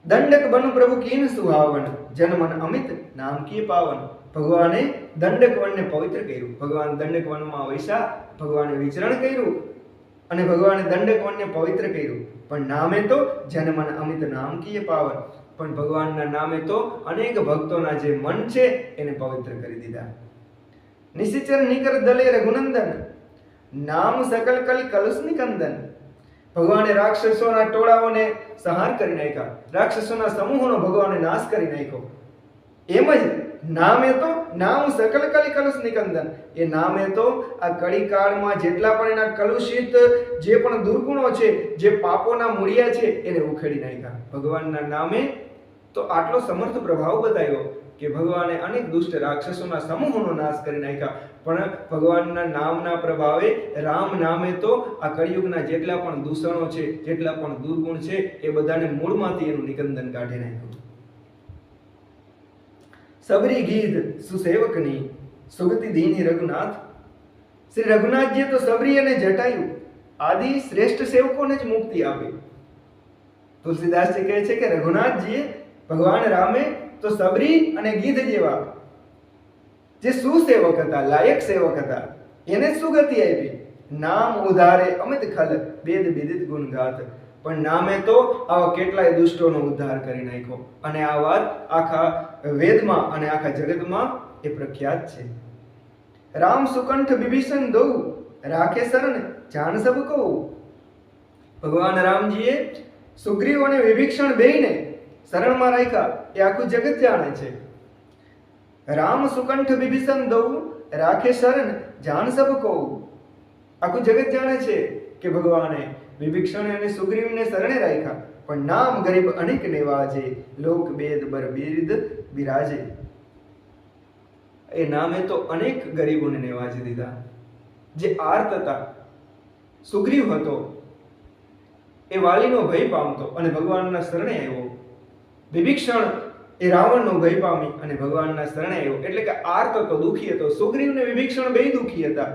દંડક બનુ પ્રભુ કીન સુહાવન, જન મન અમિત નામ કી પાવન. ભગવાને દંડક વનને પવિત્ર કર્યું. ભગવાન દંડક વનમાં વૈસા, ભગવાને વિચરણ કર્યું અને ભગવાને દંડક વનને પવિત્ર કર્યું. પણ નામે તો જન મન અમિત નામ કીએ પાવન. પણ ભગવાનના નામે તો અનેક ભક્તોના જે મન છે એને પવિત્ર કરી દીધા. નિશિચર નિકર દલે રઘુનંદન, નામ સકલ કલી કલુષ નિકંદન. ભગવાને રાક્ષસોના ટોળાઓને સંહાર કરી નાખ્યા, રાક્ષસોના સમૂહોનો ભગવાને નાશ કરી નાખ્યો. એમ જ નામે તો નામ સકલ કલી કલુષ નિકંદન, એ નામે તો આ કળી કાળમાં જેટલા પણ એના કલુષિત જે પણ દુર્ગુણો છે, જે પાપોના મૂળિયા છે, એને ઉખેડી નાખ્યા. ભગવાનના નામે તો આટલો સમર્થ પ્રભાવ બતાવ્યો કે ભગવાને અનેક દુષ્ટ રાક્ષસોના સમૂહોનો નાશ કરી નાખ્યા. પણ ભગવાનના નામના પ્રભાવે, રામ નામે તો આ કળિયુગના જેટલા પણ દૂષણો છે, જેટલા પણ દુર્ગુણ છે, એ બધાને મૂળમાંથી એનું નિકંદન કાઢી નાખ્યું. સબરી ગીધ સુસેવકની સુગતિ દીની રઘુનાથ. શ્રી રઘુનાથજીએ તો સબરી અને જટાયુ આદિ શ્રેષ્ઠ સેવકોને જ મુક્તિ આપી. તુલસીદાસજી કહે છે કે રઘુનાથજીએ, ભગવાન રામે તો સબરી અને ગીધ જેવા જે સુસેવક હતા, લાયક સેવક હતા, એને સુગતિ આપી. નામ ઉધારે અમિત ખલ વેદ વિદિત ગુણ ગાત. પણ નામે તો આવા કેટલાય દુષ્ટોનો ઉદ્ધાર કરી નાખ્યો. અને આ વાત આખા વેદમાં અને આખા જગતમાં એ પ્રખ્યાત છે. રામ સુકંઠ વિભીષણ દઉ રાખે શરણ જાન સબ કહું. ભગવાન રામજીએ સુગ્રીવ અને વિભીષણ બેયને શરણમાં રાખ્યા, એ આખું જગત જાણે છે. રામ સુકંઠ વિભીષણ દઉ રાખે શરણ જાન સબ કહું. આખું જગત જાણે છે કે ભગવાને વિભીષણ અને સુગ્રીવને શરણે રાખ્યા, પણ નામ ગરીબ અનેક નેવાજે લોક બેદ બર બિરદ બિરાજે. એ નામે તો અનેક ગરીબોને નેવાજી દીધા. જે આર્ત હતા, સુગ્રીવ હતો, એ વાલીનો ભય પામતો અને ભગવાનના શરણે આવ્યો. વિભીષણ એ રાવણનો ભય પામી અને ભગવાનના શરણે આવ્યો. એટલે કે આર્ત હતો, દુઃખી હતો. સુગ્રીવ ને વિભીષણ બે દુઃખી હતા.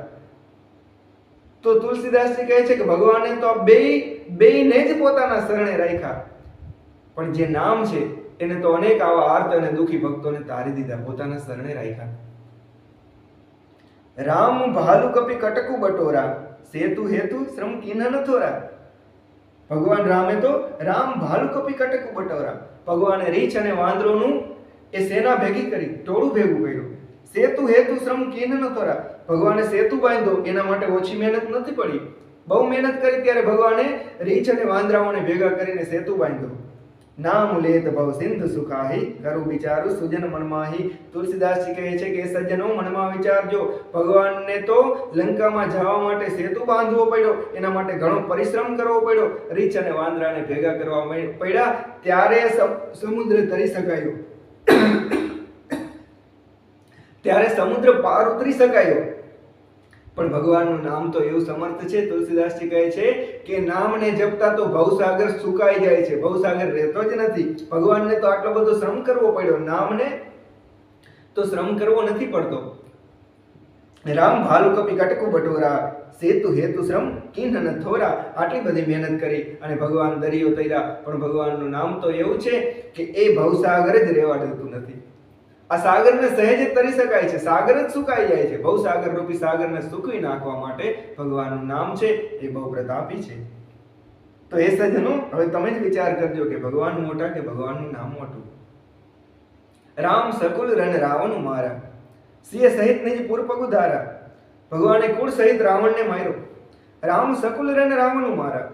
તો તુલસીદાસજી કહે છે કે ભગવાને તો બેયને જ પોતાના શરણે રાખ્યા, પણ જે નામ છે એને તો અનેક આવા આર્ત અને દુઃખી ભક્તોને તારી દીધા, પોતાના શરણે રાખ્યા. રામ ભાલુ કપી કટકુ બટોરા સેતુ હેતુ શ્રમ કિન્હ ન થોરા. ભગવાન રામે તો રામ ભાલુ કપી કટકુ બટોરા, ભગવાને રીછ અને વાંદરોનું એ સેના ભેગી કરી, ટોળું ભેગું કર્યું. સેતુ હેતુ શ્રમ કિન્હ ન થોરા, ભગવાને સેતુ બાંધ્યો, એના માટે ઓછી મહેનત નથી પડી. બહુ મહેનત કરી ત્યારે ભગવાને રીછ અને વાંદરાઓને ભેગા કરીને સેતુ બાંધ્યો. નામ લેત ભવ સિંધુ સુખાહી કરું વિચારું સુજન મનમાહી. તુલસીદાસજી કહે છે કે સજ્જનો મનમાં વિચારજો, ભગવાનને તો લંકામાં જવા માટે સેતુ બાંધવો પડ્યો, એના માટે ઘણો પરિશ્રમ કરવો પડ્યો, રીછ અને વાંદરાને ભેગા કરવા પડ્યા, ત્યારે સમુદ્ર તરી શકાયો, ત્યારે સમુદ્ર પાર ઉતરી શકાયો. પણ ભગવાનનું નામ તો એવું સમર્થ છે, તુલસીદાસજી કહે છે કે નામને જપતા તો ભવસાગર સુકાઈ જાય છે, ભવસાગર રહેતો જ નથી. ભગવાનને તો આટલો બધો શ્રમ કરવો પડ્યો, નામને તો શ્રમ કરવો નથી પડતો. રામ ભાલુ કપી કટકુ બટોરા સેતુ હેતુ શ્રમ કિન્હ ન થોરા. આટલી બધી મહેનત કરી અને ભગવાન દરિયો તર્યા, પણ ભગવાનનું નામ તો એવું છે કે એ ભવસાગર જ રહેવા દેતું નથી. આ સાગરને સહેજ જ તરી શકાય છે, સાગર જ સુકાઈ જાય છે. ભવસાગર રૂપી સાગરને સૂકવી નાખવા માટે ભગવાનનું નામ છે એ બહુ પ્રતાપી છે. તો એ સજ્જનો, હવે તમે જ વિચાર કરજો કે ભગવાન મોટા કે ભગવાનનું નામ મોટું. રામ સકુલ રન રાવણ મારા સિંહ સહિત નિજ પુર પગુ ધારા. ભગવાને કુળ સહિત રાવણને માર્યો. રામ સકુલ રન રાવણ મારા,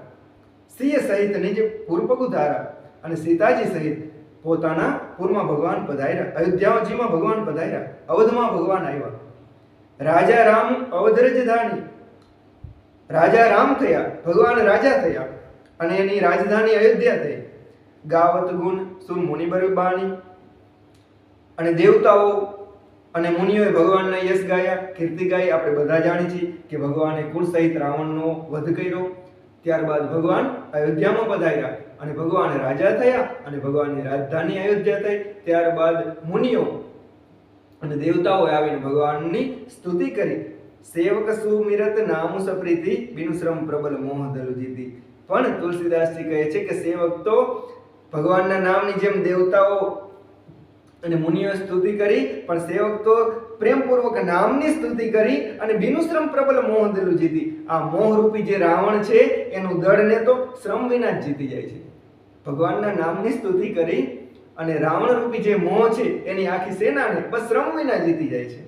સિંહ સહિત નિજ પુર પગુ ધારા. અને સીતાજી સહિત પોતાના પુરમાં ભગવાન પધાર્યા, અયોધ્યાજીમાં ભગવાન પધાર્યા, અવધમાં ભગવાન આવ્યા. રાજા રામ અવધરજ ધાણી, રાજા રામ થયા, ભગવાન રાજા થયા અને એની રાજધાની અયોધ્યા થઈ. ગાવત ગુણ સુર મુનિબર બાણી, અને દેવતાઓ અને મુનિઓએ ભગવાનના યશ ગાયા, કીર્તિ ગાઈ. આપણે બધા જાણીએ છીએ કે ભગવાને કુળ સહિત રાવણનો વધ કર્યો. ત્યારબાદ ભગવાન અયોધ્યામાં પધાર્યા અને ભગવાન રાજા થયા અને ભગવાનની રાજધાની અયોધ્યા થઈ. ત્યારબાદ મુનિઓ અને દેવતાઓ આવીને ભગવાનની સ્તુતિ કરી. સેવક સુમિરત નામ સપ્રીતિ બિનુ શ્રમ પ્રબલ મોહ દલુ જીતી. પણ તુલસીદાસજી કહે છે કે સેવક તો ભગવાનના નામની જેમ દેવતાઓ અને મુનિઓએ સ્તુતિ કરી, પણ સેવક તો પ્રેમપૂર્વક નામની સ્તુતિ કરી અને બિનુશ્રમ પ્રબલ મોહ દલુ જીતી. આ મોહરૂપી જે રાવણ છે એનું દળને તો શ્રમ વિના જ જીતી જાય છે. ભગવાનના નામની સ્તુતિ કરી અને રાવણ રૂપી જે મોહ છે એની આખી સેનાને બસ શ્રમ વિના જીતી જાય છે.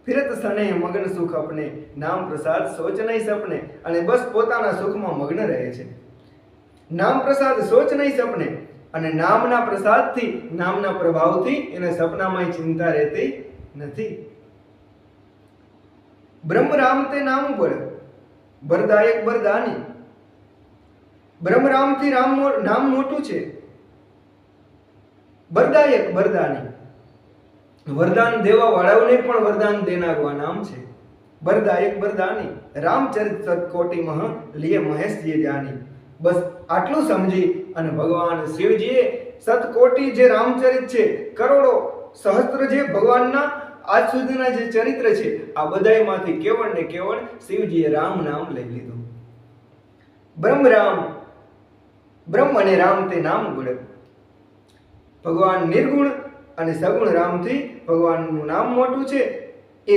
ફિરત સને મગન સુખ अपने नाम प्रसाद सोच नहीं सपने અને બસ પોતાના સુખમાં મગ્ન રહે છે. નામ પ્રસાદ સોચ નહીં સપને અને નામના પ્રસાદથી નામના પ્રભાવથી એને સપનામાં ચિંતા રહેતી નથી. બ્રહ્મ રામ તે નામ ઉપર બરદાયક બરદાની. બ્રહ્મ રામથી નામ મોટું છે. બરદાયક બરદાની, વરદાન દેવા વાળાઓને પણ વરદાન દેનારું આ નામ છે. બરદાયક બરદાની રામચરિત સતકોટી મહ લીએ મહેશજીએ જાની. બસ આટલું સમજી અને ભગવાન શિવજીએ સતકોટી જે રામચરિત છે, કરોડો સહસ્ત્ર જે ભગવાનના આજ સુધીના જે ચરિત્ર છે, આ બધાયમાંથી કેવળ ને કેવળ શિવજીએ રામ નામ લઈ લીધું. બ્રહ્મ રામ, બ્રહ્મ અને રામ તે નામ ગુણ. ભગવાન નિર્ગુણ અને સગુણ રામથી ભગવાનનું નામ મોટું છે. એ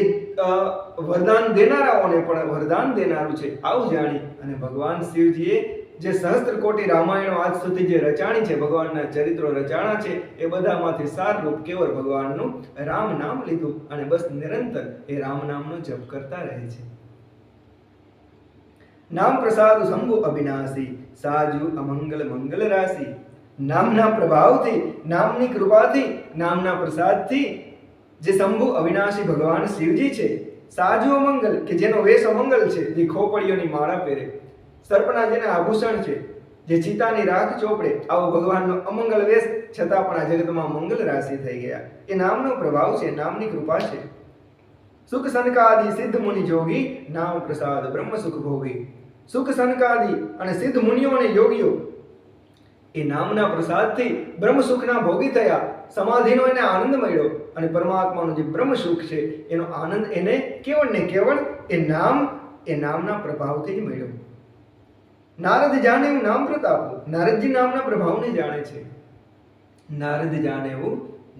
વરદાન દેનારાઓને પણ વરદાન દેનારું છે. આવું જાણી અને ભગવાન શિવજીએ જે સહસ્ત્ર કોટી રામાયણો આજ સુધી જે રચાણી છે, ભગવાનના ચરિત્રો રચાણા છે, એ બધામાંથી સારરૂપ કેવળ ભગવાનનું રામ નામ લીધું અને બસ નિરંતર એ રામ નામનો જપ કરતા રહે છે. નામ પ્રસાદ શંભુ અવિનાશી સાજુ અમંગલ મંગલ રાશિ. નામના પ્રભાવથી, નામની કૃપાથી, નામના પ્રસાદથી જે શંભુ અવિનાશી ભગવાન શિવજી છે, સાજુ અમંગલ કે જેનો વેશ અમંગલ છે, જે ખોપડીઓની માળા પહેરે, સર્પના જેને આભૂષણ છે, જે ચિતાની રાખ ચોપડે, આવો ભગવાનનો અમંગલ વેશ છતાં પણ આ જગતમાં મંગલ રાશિ થઈ ગયા. એ નામનો પ્રભાવ છે, નામની કૃપા છે. સુખ સનકાદિ સિદ્ધ મુનિ જોગી નામ પ્રસાદ બ્રહ્મ સુખ ભોગી. સુખ સનકાદિ અને સિદ્ધ મુનિઓ અને યોગીઓ એ નામના પ્રસાદથી બ્રહ્મ સુખના ભોગી થયા. સમાધિનો એને આનંદ મળ્યો અને પરમાત્માનું જે બ્રહ્મ સુખ છે એનો આનંદ એને કેવળ ને કેવળ એ નામના પ્રભાવથી જ મળ્યો. નારદ જાણે એવું નામ પ્રતાપું. નારદજી નામના પ્રભાવને જાણે છે. નારદ જાણે એવું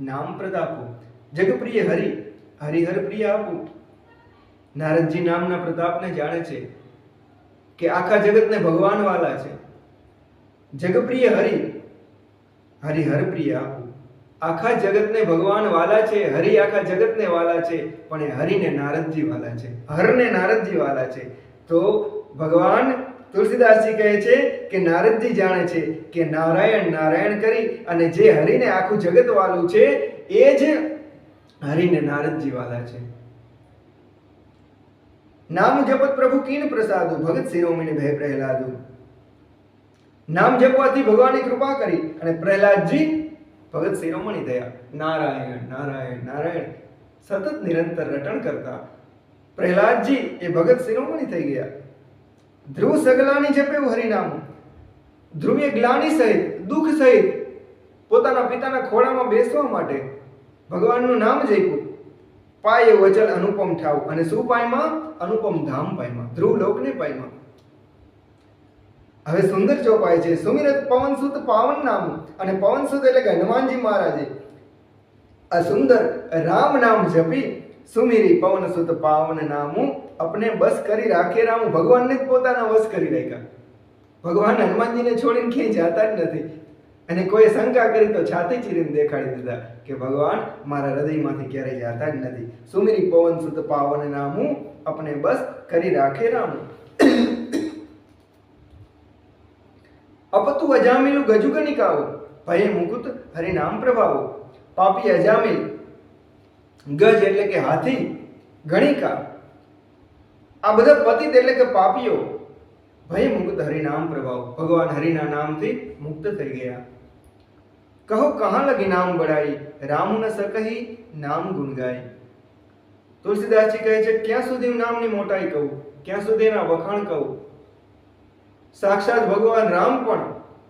નામ પ્રતાપું. જગપ્રિય હરિ હરિહર પ્રિય આપું. નારદજી નામના પ્રતાપને જાણે છે કે આખા જગતને ભગવાન વાલા છે. જગપ્રિય હરિ હરિહર પ્રિય આપું. આખા જગતને ભગવાન વાલા છે, હરિ આખા જગતને વાલા છે, પણ એ હરિને નારદજી વાલા છે, હરને નારદજી વાલા છે. તો ભગવાન તુલસીદાસજી કહે છે કે નારદજી જાણે છે કે નારાયણ નારાયણ કરી અને જે હરિને આખું જગત વાલું છે એ જ હરિને નારદજી વાલા છે. નામ જપત પ્રભુ કીન પ્રસાદુ ભગત શિરોમણી ભય પ્રહલાદુ. નામ જપવાથી ભગવાનની કૃપા કરી અને પ્રહલાદજી ભગત શિરોમણી થયા. નારાયણ નારાયણ નારાયણ સતત નિરંતર રટણ કરતા પ્રહલાદજી એ ભગત શિરોમણી થઈ ગયા. ધ્રુવ સગલાની જપેવું હરિનામ. ધ્રુવે ગ્લાની સહિત, દુઃખ સહિત પોતાના પિતાના ખોળામાં બેસવા માટે ભગવાનનું નામ જપ્યું. પાય વચલ અનુપમ ઠાવ અને શું પાયમાં? અનુપમ ધામ પાયમાં, ધ્રુવ લોકને પાયમાં. હવે સુંદર ચોપાય છે. સુમિરત પવન સુત પાવન નામ. અને પવન સુત એટલે કે હનુમાનજી મહારાજે આ સુંદર રામ નામ જપી સુમિરી પવન સુત પાવન નામું अपने बस કરી રાખે રામ. ભગવાનને જ પોતાના વશ કરી રાખ્યા. ભગવાન હનુમાનજીને છોડીને ક્યાંય જતા જ નથી. અને કોઈ શંકા કરી તો છાતી ચીરીને દેખાડી દીધા કે ભગવાન મારા હૃદયમાંથી ક્યારેય જતા જ નથી. સુમિરી પવન સુત પાવન નામું अपने बस કરી રાખે રામ. અપતુ અજામિલું ગજુગનિકાઓ ભય મુકુત હરિનામ પ્રભાવો. પાપી અજામિલ, ગજ એટલે કે હાથી, ગણિકા આ બધા પતિત એટલે કે પાપીઓ. ભય મુક્ત હરિનામ પ્રભાવ, ભગવાન હરિના નામથી મુક્ત થઈ ગયા. કહો કહા લગી નામ બડાઈ રામ ન सकही નામ ગુણ ગાય. તુલસીદાસજી કહે છે ક્યાં સુધી હું નામની મોટાઈ કહું, ક્યાં સુધી એના વખાણ કહું. સાક્ષાત ભગવાન રામ પણ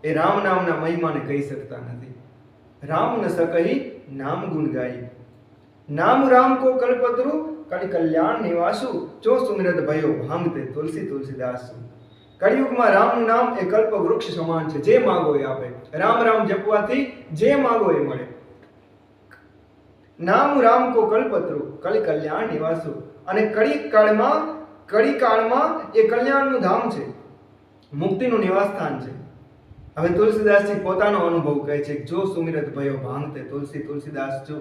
એ રામ નામના મહિમાને કહી શકતા નથી. રામ ન सकही નામ ગુણ ગાય. નામ રામ કો કલ્પતરુ કળ કલ્યાણ નિવાસુ જો સુમિરત ભયો ભાંગતે તુલસી તુલસીદાસુ. કળિયુગમાં રામનું નામ એ કલ્પ વૃક્ષ સમાન છે. જે માગો એ આપે. રામ રામ જપવાથી જે માગો એ મળે. નામ રામ કો કલ્પતરુ કળ કલ્યાણ નિવાસુ. અને કળી કાળમાં એ કલ્યાણનું ધામ છે, મુક્તિનું નિવાસ સ્થાન છે. હવે તુલસીદાસજી પોતાનો અનુભવ કહે છે જો સુમિરત ભયો ભાંગતે તુલસી તુલસીદાસ જો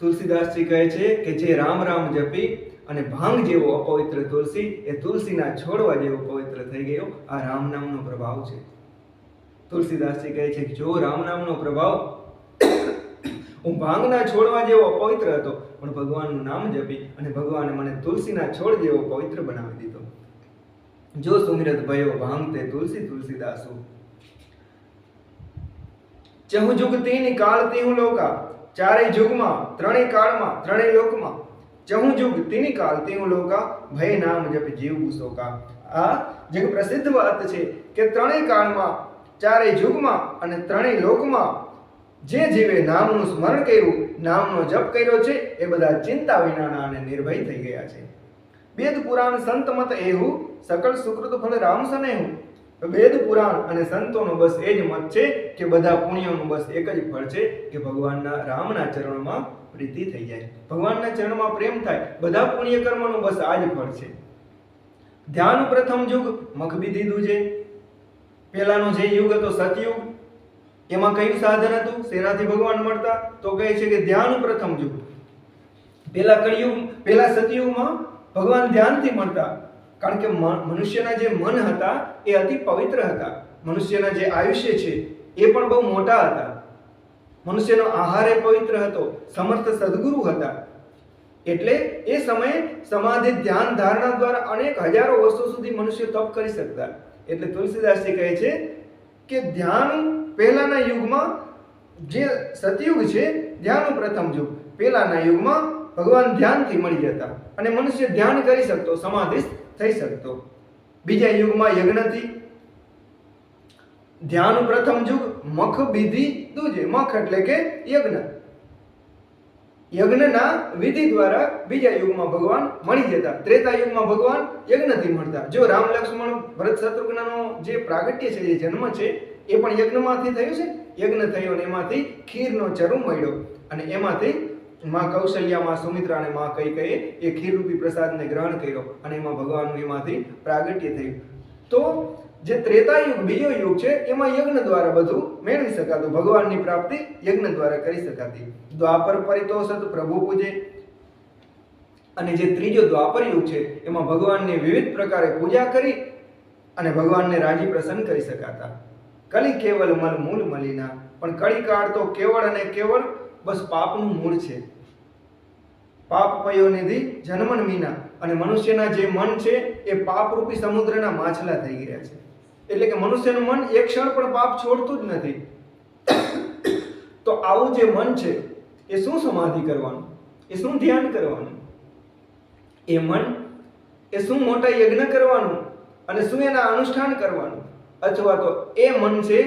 તુલસીદાસજી કહે છે કે જે રામ રામ જપી અને ભાંગ જેવો અપવિત્ર તુલસી એ તુલસીના છોડવા જેવો પવિત્ર થઈ ગયો. આ રામ નામનો પ્રભાવ છે. તુલસીદાસજી કહે છે કે જો રામ નામનો પ્રભાવ, હું ભાંગના છોડવા જેવો અપવિત્ર હતો, પણ ભગવાનનું નામ જપી અને ભગવાને મને તુલસીના છોડ જેવો પવિત્ર બનાવી દીધો. જો સુમિરત ભયો ભાંગ તે તુલસી તુલસીદાસુ. ચહુ જુગ તીન કાળ તીહુ લોકા. ચારે યુગમાં, ત્રણેય કાળમાં, ત્રણેય લોકમાં ચહુ જુગ તીન કાળ તીહુ લોકા. ભય નામ જપ જીવ ગુસોકા. આ જગ પ્રસિદ્ધ વાત છે કે ત્રણેય કાળમાં, ચારે યુગમાં અને ત્રણેય લોકમાં જે જીવે નામનું સ્મરણ કર્યું, નામનો જપ કર્યો છે, એ બધા ચિંતા વિનાના અને નિર્ભય થઈ ગયા છે. વેદ પુરાણ સંત મત એવું સકળ સુકૃત ફળ રામ સનેહુ. વેદ પુરાણ અને સંતોનો બસ એ જ મત છે કે બધા પુણ્યોનું બસ એક જ ફળ છે કે ભગવાનના રામના ચરણોમાં પ્રીતિ થઈ જાય, ભગવાનના ચરણમાં પ્રેમ થાય. બધા પુણ્ય કર્મોનું બસ આ જ ફળ છે. ધ્યાન પ્રથમ યુગ મખબી દીધું છે. પહેલાનો જે યુગ હતો સતયુગ, એમાં કયું સાધન હતું, શેનાથી ભગવાન મળતા? તો કહે છે કે ધ્યાન પ્રથમ યુગ. પહેલા કળિયુગ, પહેલા સતયુગમાં ભગવાન ધ્યાનથી મળતા. કારણ કે મનુષ્યના જે મન હતા એ અતિ પવિત્ર હતા. મનુષ્યના જે આયુષ્ય છે એ પણ બહુ મોટા હતા. મનુષ્યનો આહાર એ પવિત્ર હતો. સમર્થ સદગુરુ હતા. એટલે એ સમયે સમાધિ, ધ્યાન, ધારણા દ્વારા અનેક હજારો વર્ષો સુધી મનુષ્ય તપ કરી શકતા. એટલે તુલસીદાસજી કહે છે કે ધ્યાન પહેલાના યુગમાં, જે સતયુગ છે, ધ્યાન પ્રથમ યુગ, પહેલાના યુગમાં ભગવાન ધ્યાનથી મળી જતા અને મનુષ્ય ધ્યાન કરી શકતો, સમાધિ થઈ શકતો. બીજા યુગમાં યજ્ઞથી. ધ્યાન પ્રથમ યુગ મખ વિધિ દૂજે. મખ એટલે કે યજ્ઞ. યજ્ઞના વિધિ દ્વારા બીજા યુગમાં ભગવાન મળી જતા. ત્રેતા યુગમાં ભગવાન યજ્ઞથી મળતા. જો રામ લક્ષ્મણ ભરત શત્રુઘ્નનો જે પ્રાગટ્ય છે, જે જન્મ છે, એ પણ યજ્ઞમાંથી થયું છે. યજ્ઞ થયો અને એમાંથી ખીરનો ચરુ મળ્યો અને એમાંથી માં કૌશલ્યા, માં સુમિત્રા અને માં કૈકેયીએ એ ખીરરૂપી પ્રસાદને ગ્રહણ કર્યો અને એમાં ભગવાનનું એમાંથી પ્રાગટ્ય થયું. તો જે ત્રેતા યુગ, બીજો યુગ છે, એમાં યજ્ઞ દ્વારા બધું મેળવી શકાતું. ભગવાનની પ્રાપ્તિ યજ્ઞ દ્વારા કરી શકાતી. દ્વાપર પરિતોષત પ્રભુ પૂજે. અને જે ત્રીજો દ્વાપર યુગ છે, એમાં ભગવાનની વિવિધ પ્રકારે પૂજા કરી અને ભગવાનને રાજી પ્રસન્ન કરી શકાતા. કલી કેવલ મલ મૂળ મલિના. પણ કળી કાળ તો કેવળ અને કેવળ બસ પાપનું મૂળ છે. પાપ પયો નિધિ જન્મન મીના. અને મનુષ્યના જે મન છે એ પાપરૂપી સમુદ્રના માછલા થઈ ગયા છે. એટલે કે મનુષ્યનું મન એક ક્ષણ પણ પાપ છોડતું જ નથી. તો આવું જે મન છે એ શું સમાધિ કરવાનું, એ શું ધ્યાન કરવાનું, એ મન એ શું મોટા યજ્ઞ કરવાનું અને શું એના અનુષ્ઠાન કરવાનું, અથવા તો એ મન છે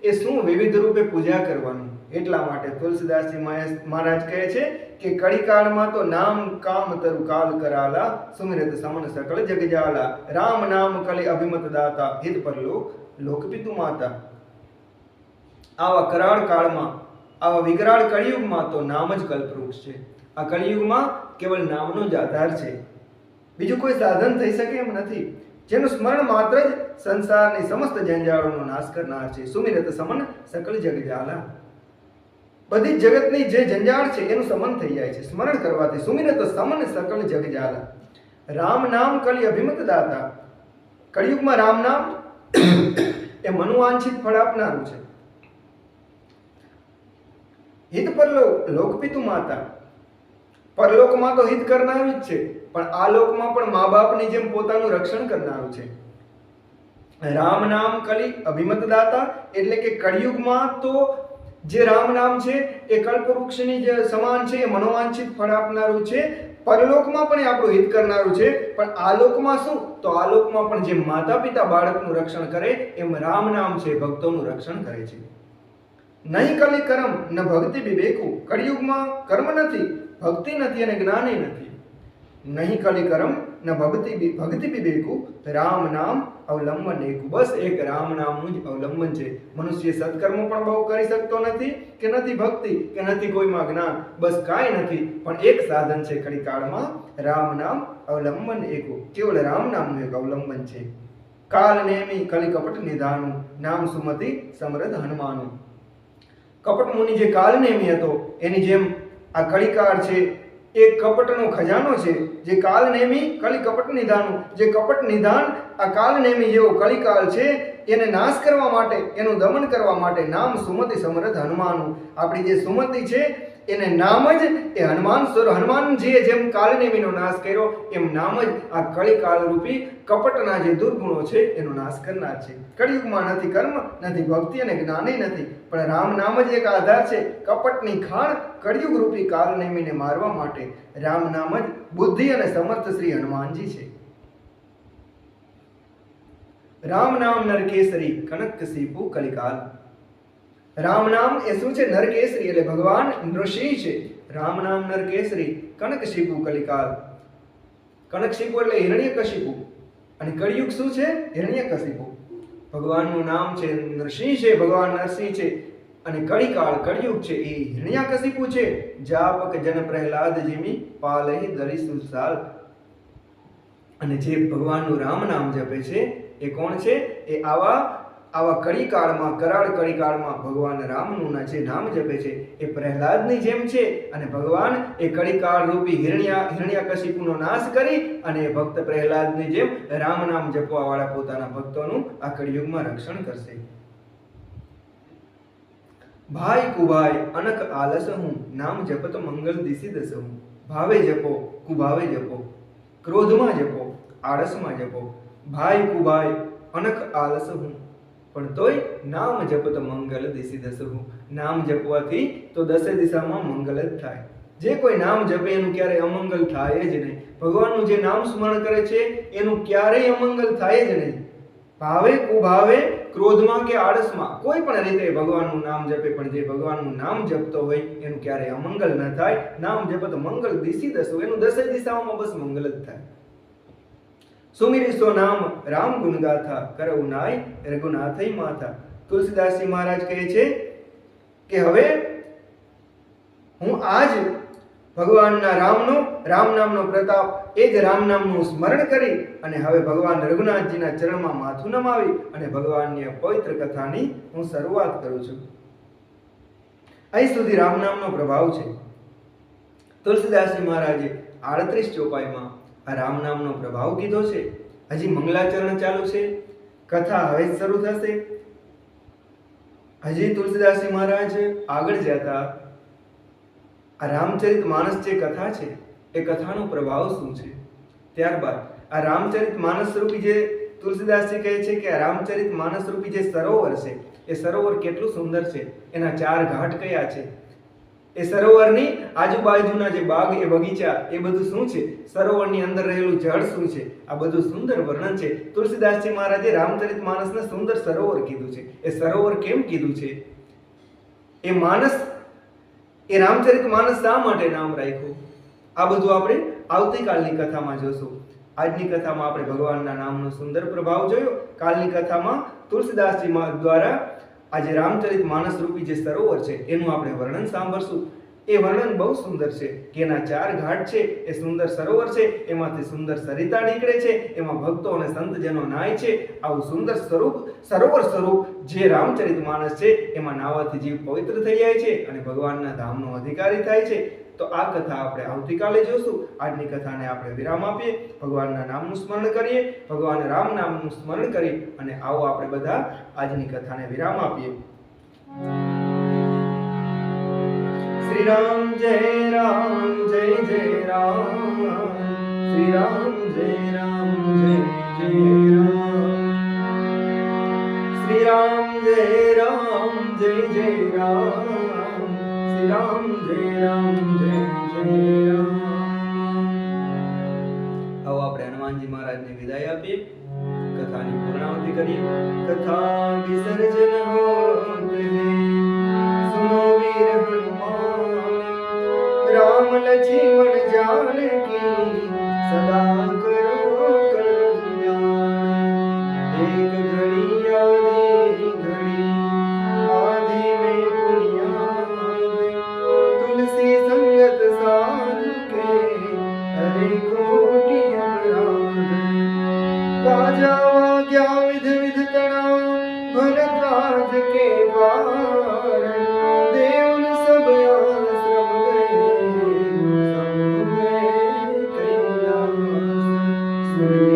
એ શું વિવિધ રૂપે પૂજા કરવાનું. એટલા માટે તુલસીદાસજી મહારાજ કહે છે કે કળીકાળમાં તો નામ કામ તરુ કાલ કરાલા. સુમિરત સમન સકળ જગજાલા. રામ નામ કલી અભિમત દાતા. હિત પર લોકપિતુ માતા. આવા કરાળ કાળમાં, આવા વિકરાળ કળિયુગમાં તો નામ જ કલ્પવૃક્ષ છે. આ કળિયુગમાં કેવળ નામનો જ આધાર છે. બીજું કોઈ સાધન થઈ શકે એમ નથી. જેનું સ્મરણ માત્ર જ સંસારની સમસ્ત જંજાળોનો નાશ કરનાર છે. સુમિરત સમન સકળ જગજાલા. બધી જગતની જે જંજાળ છે એનું સમન થઈ જાય છે સ્મરણ કરવાથી. સુમિરત સમન સકલ જગજાલા. રામ નામ કલી અભિમત દાતા. કળિયુગમાં રામ નામ એ મનોવાંછિત ફળ આપનારું છે. હિત પર લોકપિતુ માતા. પરલોકમાં તો હિત કરનારું જ છે, પણ આ લોકમાં પણ મા બાપની જેમ પોતાનું રક્ષણ કરનારું છે. રામ નામ કલી અભિમત દાતા એટલે કે કળિયુગમાં તો જે રામ નામ છે એ કલ્પવૃક્ષની જે સમાન છે, એ મનોવાંછિત ફળ આપનારું છે. પરલોકમાં પણ એ આપણું હિત કરનારું છે, પણ આ લોકમાં શું? તો આ લોકમાં પણ જેમ માતા પિતા બાળકનું રક્ષણ કરે એમ રામ નામ છે ભક્તોનું રક્ષણ કરે છે. નહીં કલી કર્મ ન ભક્તિ વિવેકુ. કળિયુગમાં કર્મ નથી, ભક્તિ નથી અને જ્ઞાન નથી. નહીં કલી કર્મ ન ભક્તિ વિવેકુ. રામ નામ અવલંબન એકુ. બસ એક રામ નામનું જ અવલંબન છે. મનુષ્ય સત્કર્મ પણ બહુ કરી શકતો નથી, કે નથી ભક્તિ, કે નથી કોઈમાં જ્ઞાન, બસ કાંઈ નથી. પણ એક સાધન છે કળી કાળમાં, રામ નામ અવલંબન એકુ. કેવળ રામ નામનું એક અવલંબન છે. કાલ નેમી કલી કપટ નિધાનું. નામ સુમતિ સમરથ હનુમાનું. કપટ મુનિ જે કાલ નેમી હતો એની જેમ આ કળીકાળ છે એ કપટનો ખજાનો છે, જે કાલ નેમી કલી કપટ નિધાનું, જે કપટ નિધાન આ કાલ નેમી જેવો કળીકાળ છે એને નાશ કરવા માટે, એનું દમન કરવા માટે નામ સુમતિ સમર્થ હનુમાનનું. આપણી જે સુમતિ છે એને નામ જ એ હનુમાનજીએ જેમ કાલનેમીનો નાશ કર્યો એમ નામ જ આ કળીકાળ રૂપી કપટના જે દુર્ગુણો છે એનો નાશ કરનાર છે. કળિયુગમાં નથી કર્મ, નથી ભક્તિ અને જ્ઞાને નથી, પણ રામ નામ જ એક આધાર છે કપટની ખાણ કળિયુગ રૂપી કાલનેમીને મારવા માટે. રામ નામ જ બુદ્ધિ અને સમર્થ શ્રી હનુમાનજી છે. રામ નામ નરકેસરી કનકસીપુ કલિકાલ. રામ નામ એ શું છે? નરકેસરી એટલે ભગવાન નૃસિંહ છે. રામ નામ નરકેસરી કનકશિપુ કલિકાલ. કનકશિપુ એટલે હિરણ્યકશિપુ અને કળિયુગ શું છે? હિરણ્યકશિપુ. ભગવાનનું નામ છે નરસિંહ છે, ભગવાન નરસિંહ છે અને કળીકાળ કળિયુગ છે એ હિરણ્યકશિપુ છે. જાપક જન પ્રહલાદ જીમી પાલહી દરિસુ સાલ. અને જે ભગવાનનું રામ નામ જપે છે એ કોણ છે? એ આવા કળીકાળમાં, કરાળ કળીકાળમાં ભગવાન રામનું જે નામ જપે છે એ પ્રહલાદની જેમ છે. અને ભગવાન એ કળીકાળ રૂપી હિરણ્યકશિપુનો નાશ કરી અને ભક્ત પ્રહલાદની જેમ રામ નામ જપવા વાળા પોતાના ભક્તોનું આ કળિયુગમાં રક્ષણ કરશે. ભાઈ કુભાઈ અનક આલસ હું, નામ જપત મંગલ દિશી દસ હું. ભાવે જપો, કુભાવે જપો, ક્રોધમાં જપો, આળસમાં જપો. ભાઈ કુભાઈ અનક આલસ હું, પણ તોય નામ જપત મંગલ દિશી દસ હું. નામ જપવાથી તો દસે દિશામાં મંગલ જ થાય. જે કોઈ નામ જપે એનું ક્યારેય અમંગલ થાય જ નહીં. ભગવાનનું જે નામ સ્મરણ કરે છે એનું ક્યારેય અમંગલ થાય જ નહીં. ભાવે કુભાવે, ક્રોધમાં કે આળસમાં, કોઈ પણ રીતે ભગવાનનું નામ જપે, પણ જે ભગવાનનું નામ જપતો હોય એનું ક્યારેય અમંગલ ન થાય. નામ જપત મંગલ દિશી દસ, એનું દસે દિશાઓમાં બસ મંગલ જ થાય. સુમિરી સો નામ રામ ગુણ ગાથા, કરવું નાય રઘુનાથઈ માથા. તુલસીદાસજી મહારાજ કહે છે કે હવે હું આજ ભગવાનના રામ નામનો પ્રતાપ, એ જ રામ નામનું સ્મરણ કરી અને હવે ભગવાન રઘુનાથજીના ચરણમાં માથું નમાવી અને ભગવાનની પવિત્ર કથાની હું શરૂઆત કરું છું. અહીં સુધી રામ નામનો પ્રભાવ છે. તુલસીદાસજી મહારાજે 38 ચોપાઈમાં આ રામ નામનો પ્રભાવ કીધો છે. હજી મંગલાચરણ ચાલુ છે, કથા હવે જ શરૂ થશે. હજી તુલસીદાસજી મહારાજ આગળ જતા આ રામચરિત માનસ જે કથા છે એ કથાનો પ્રભાવ શું છે, ત્યારબાદ આ રામચરિત માનસ રૂપી જે તુલસીદાસજી કહે છે કે આ રામચરિત માનસ રૂપી જે સરોવર છે એ સરોવર કેટલું સુંદર છે, એના 4 ઘાટ કયા છે, એ સરોવરની આજુબાજુના જે બાગ એ બગીચા એ બધું શું છે, સરોવરની અંદર રહેલું જળ શું છે, આ બધું સુંદર વર્ણન છે. તુલસીદાસજી મહારાજે રામચરિત માનસને સુંદર સરોવર કીધું છે. એ સરોવર કેમ કીધું છે, એ માનસ, એ રામચરિત માનસ શા માટે નામ રાખ્યું, આ બધું આપણે આવતીકાલની કથામાં જોશું. આજની કથામાં આપણે ભગવાનના નામનો સુંદર પ્રભાવ જોયો. કાલની કથામાં તુલસીદાસજી દ્વારા આજે રામચરિત માનસ રૂપી જે સરોવર છે એનું આપણે વર્ણન સાંભળશું. એ વર્ણન બહુ સુંદર છે કે એના 4 ઘાટ છે, એ સુંદર સરોવર છે, એમાંથી સુંદર સરિતા નીકળે છે, એમાં ભક્તો અને સંતજનો નાય છે. આવું સુંદર સરોવર સ્વરૂપ જે રામચરિત માનસ છે એમાં નાવાથી જીવ પવિત્ર થઈ જાય છે અને ભગવાનના ધામનો અધિકારી થાય છે. તો આ કથા આપણે આવતીકાલે જોશું. આજની કથાને આપણે વિરામ આપીએ, ભગવાનના નામનું સ્મરણ કરીએ, ભગવાન રામ નામનું સ્મરણ કરી અને આવો આપણે બધા આજની કથાને વિરામ આપીએ. શ્રી રામ જય રામ જય જય રામ, શ્રી રામ જય રામ જય જય રામ, શ્રી રામ જય રામ જય જય રામ, શ્રી રામ જય રામ જય જય રામ. આવો આપણે હનુમાનજી મહારાજને વિદાય આપીએ, કથાની પૂર્ણાહુતિ કરીએ. કથા વિસર્જન હોત હે સુનો વીર હનુમાન, राम लक्ष्मण जानकी सदा करो कल्याण। एक घड़ी आधी में पुण्याद, तुलसी संगत साध के हरे कोटि अपराध। काजावा क्या विध विध तना भरद्वाज के द्वार, देवन सब आश्रम गए જય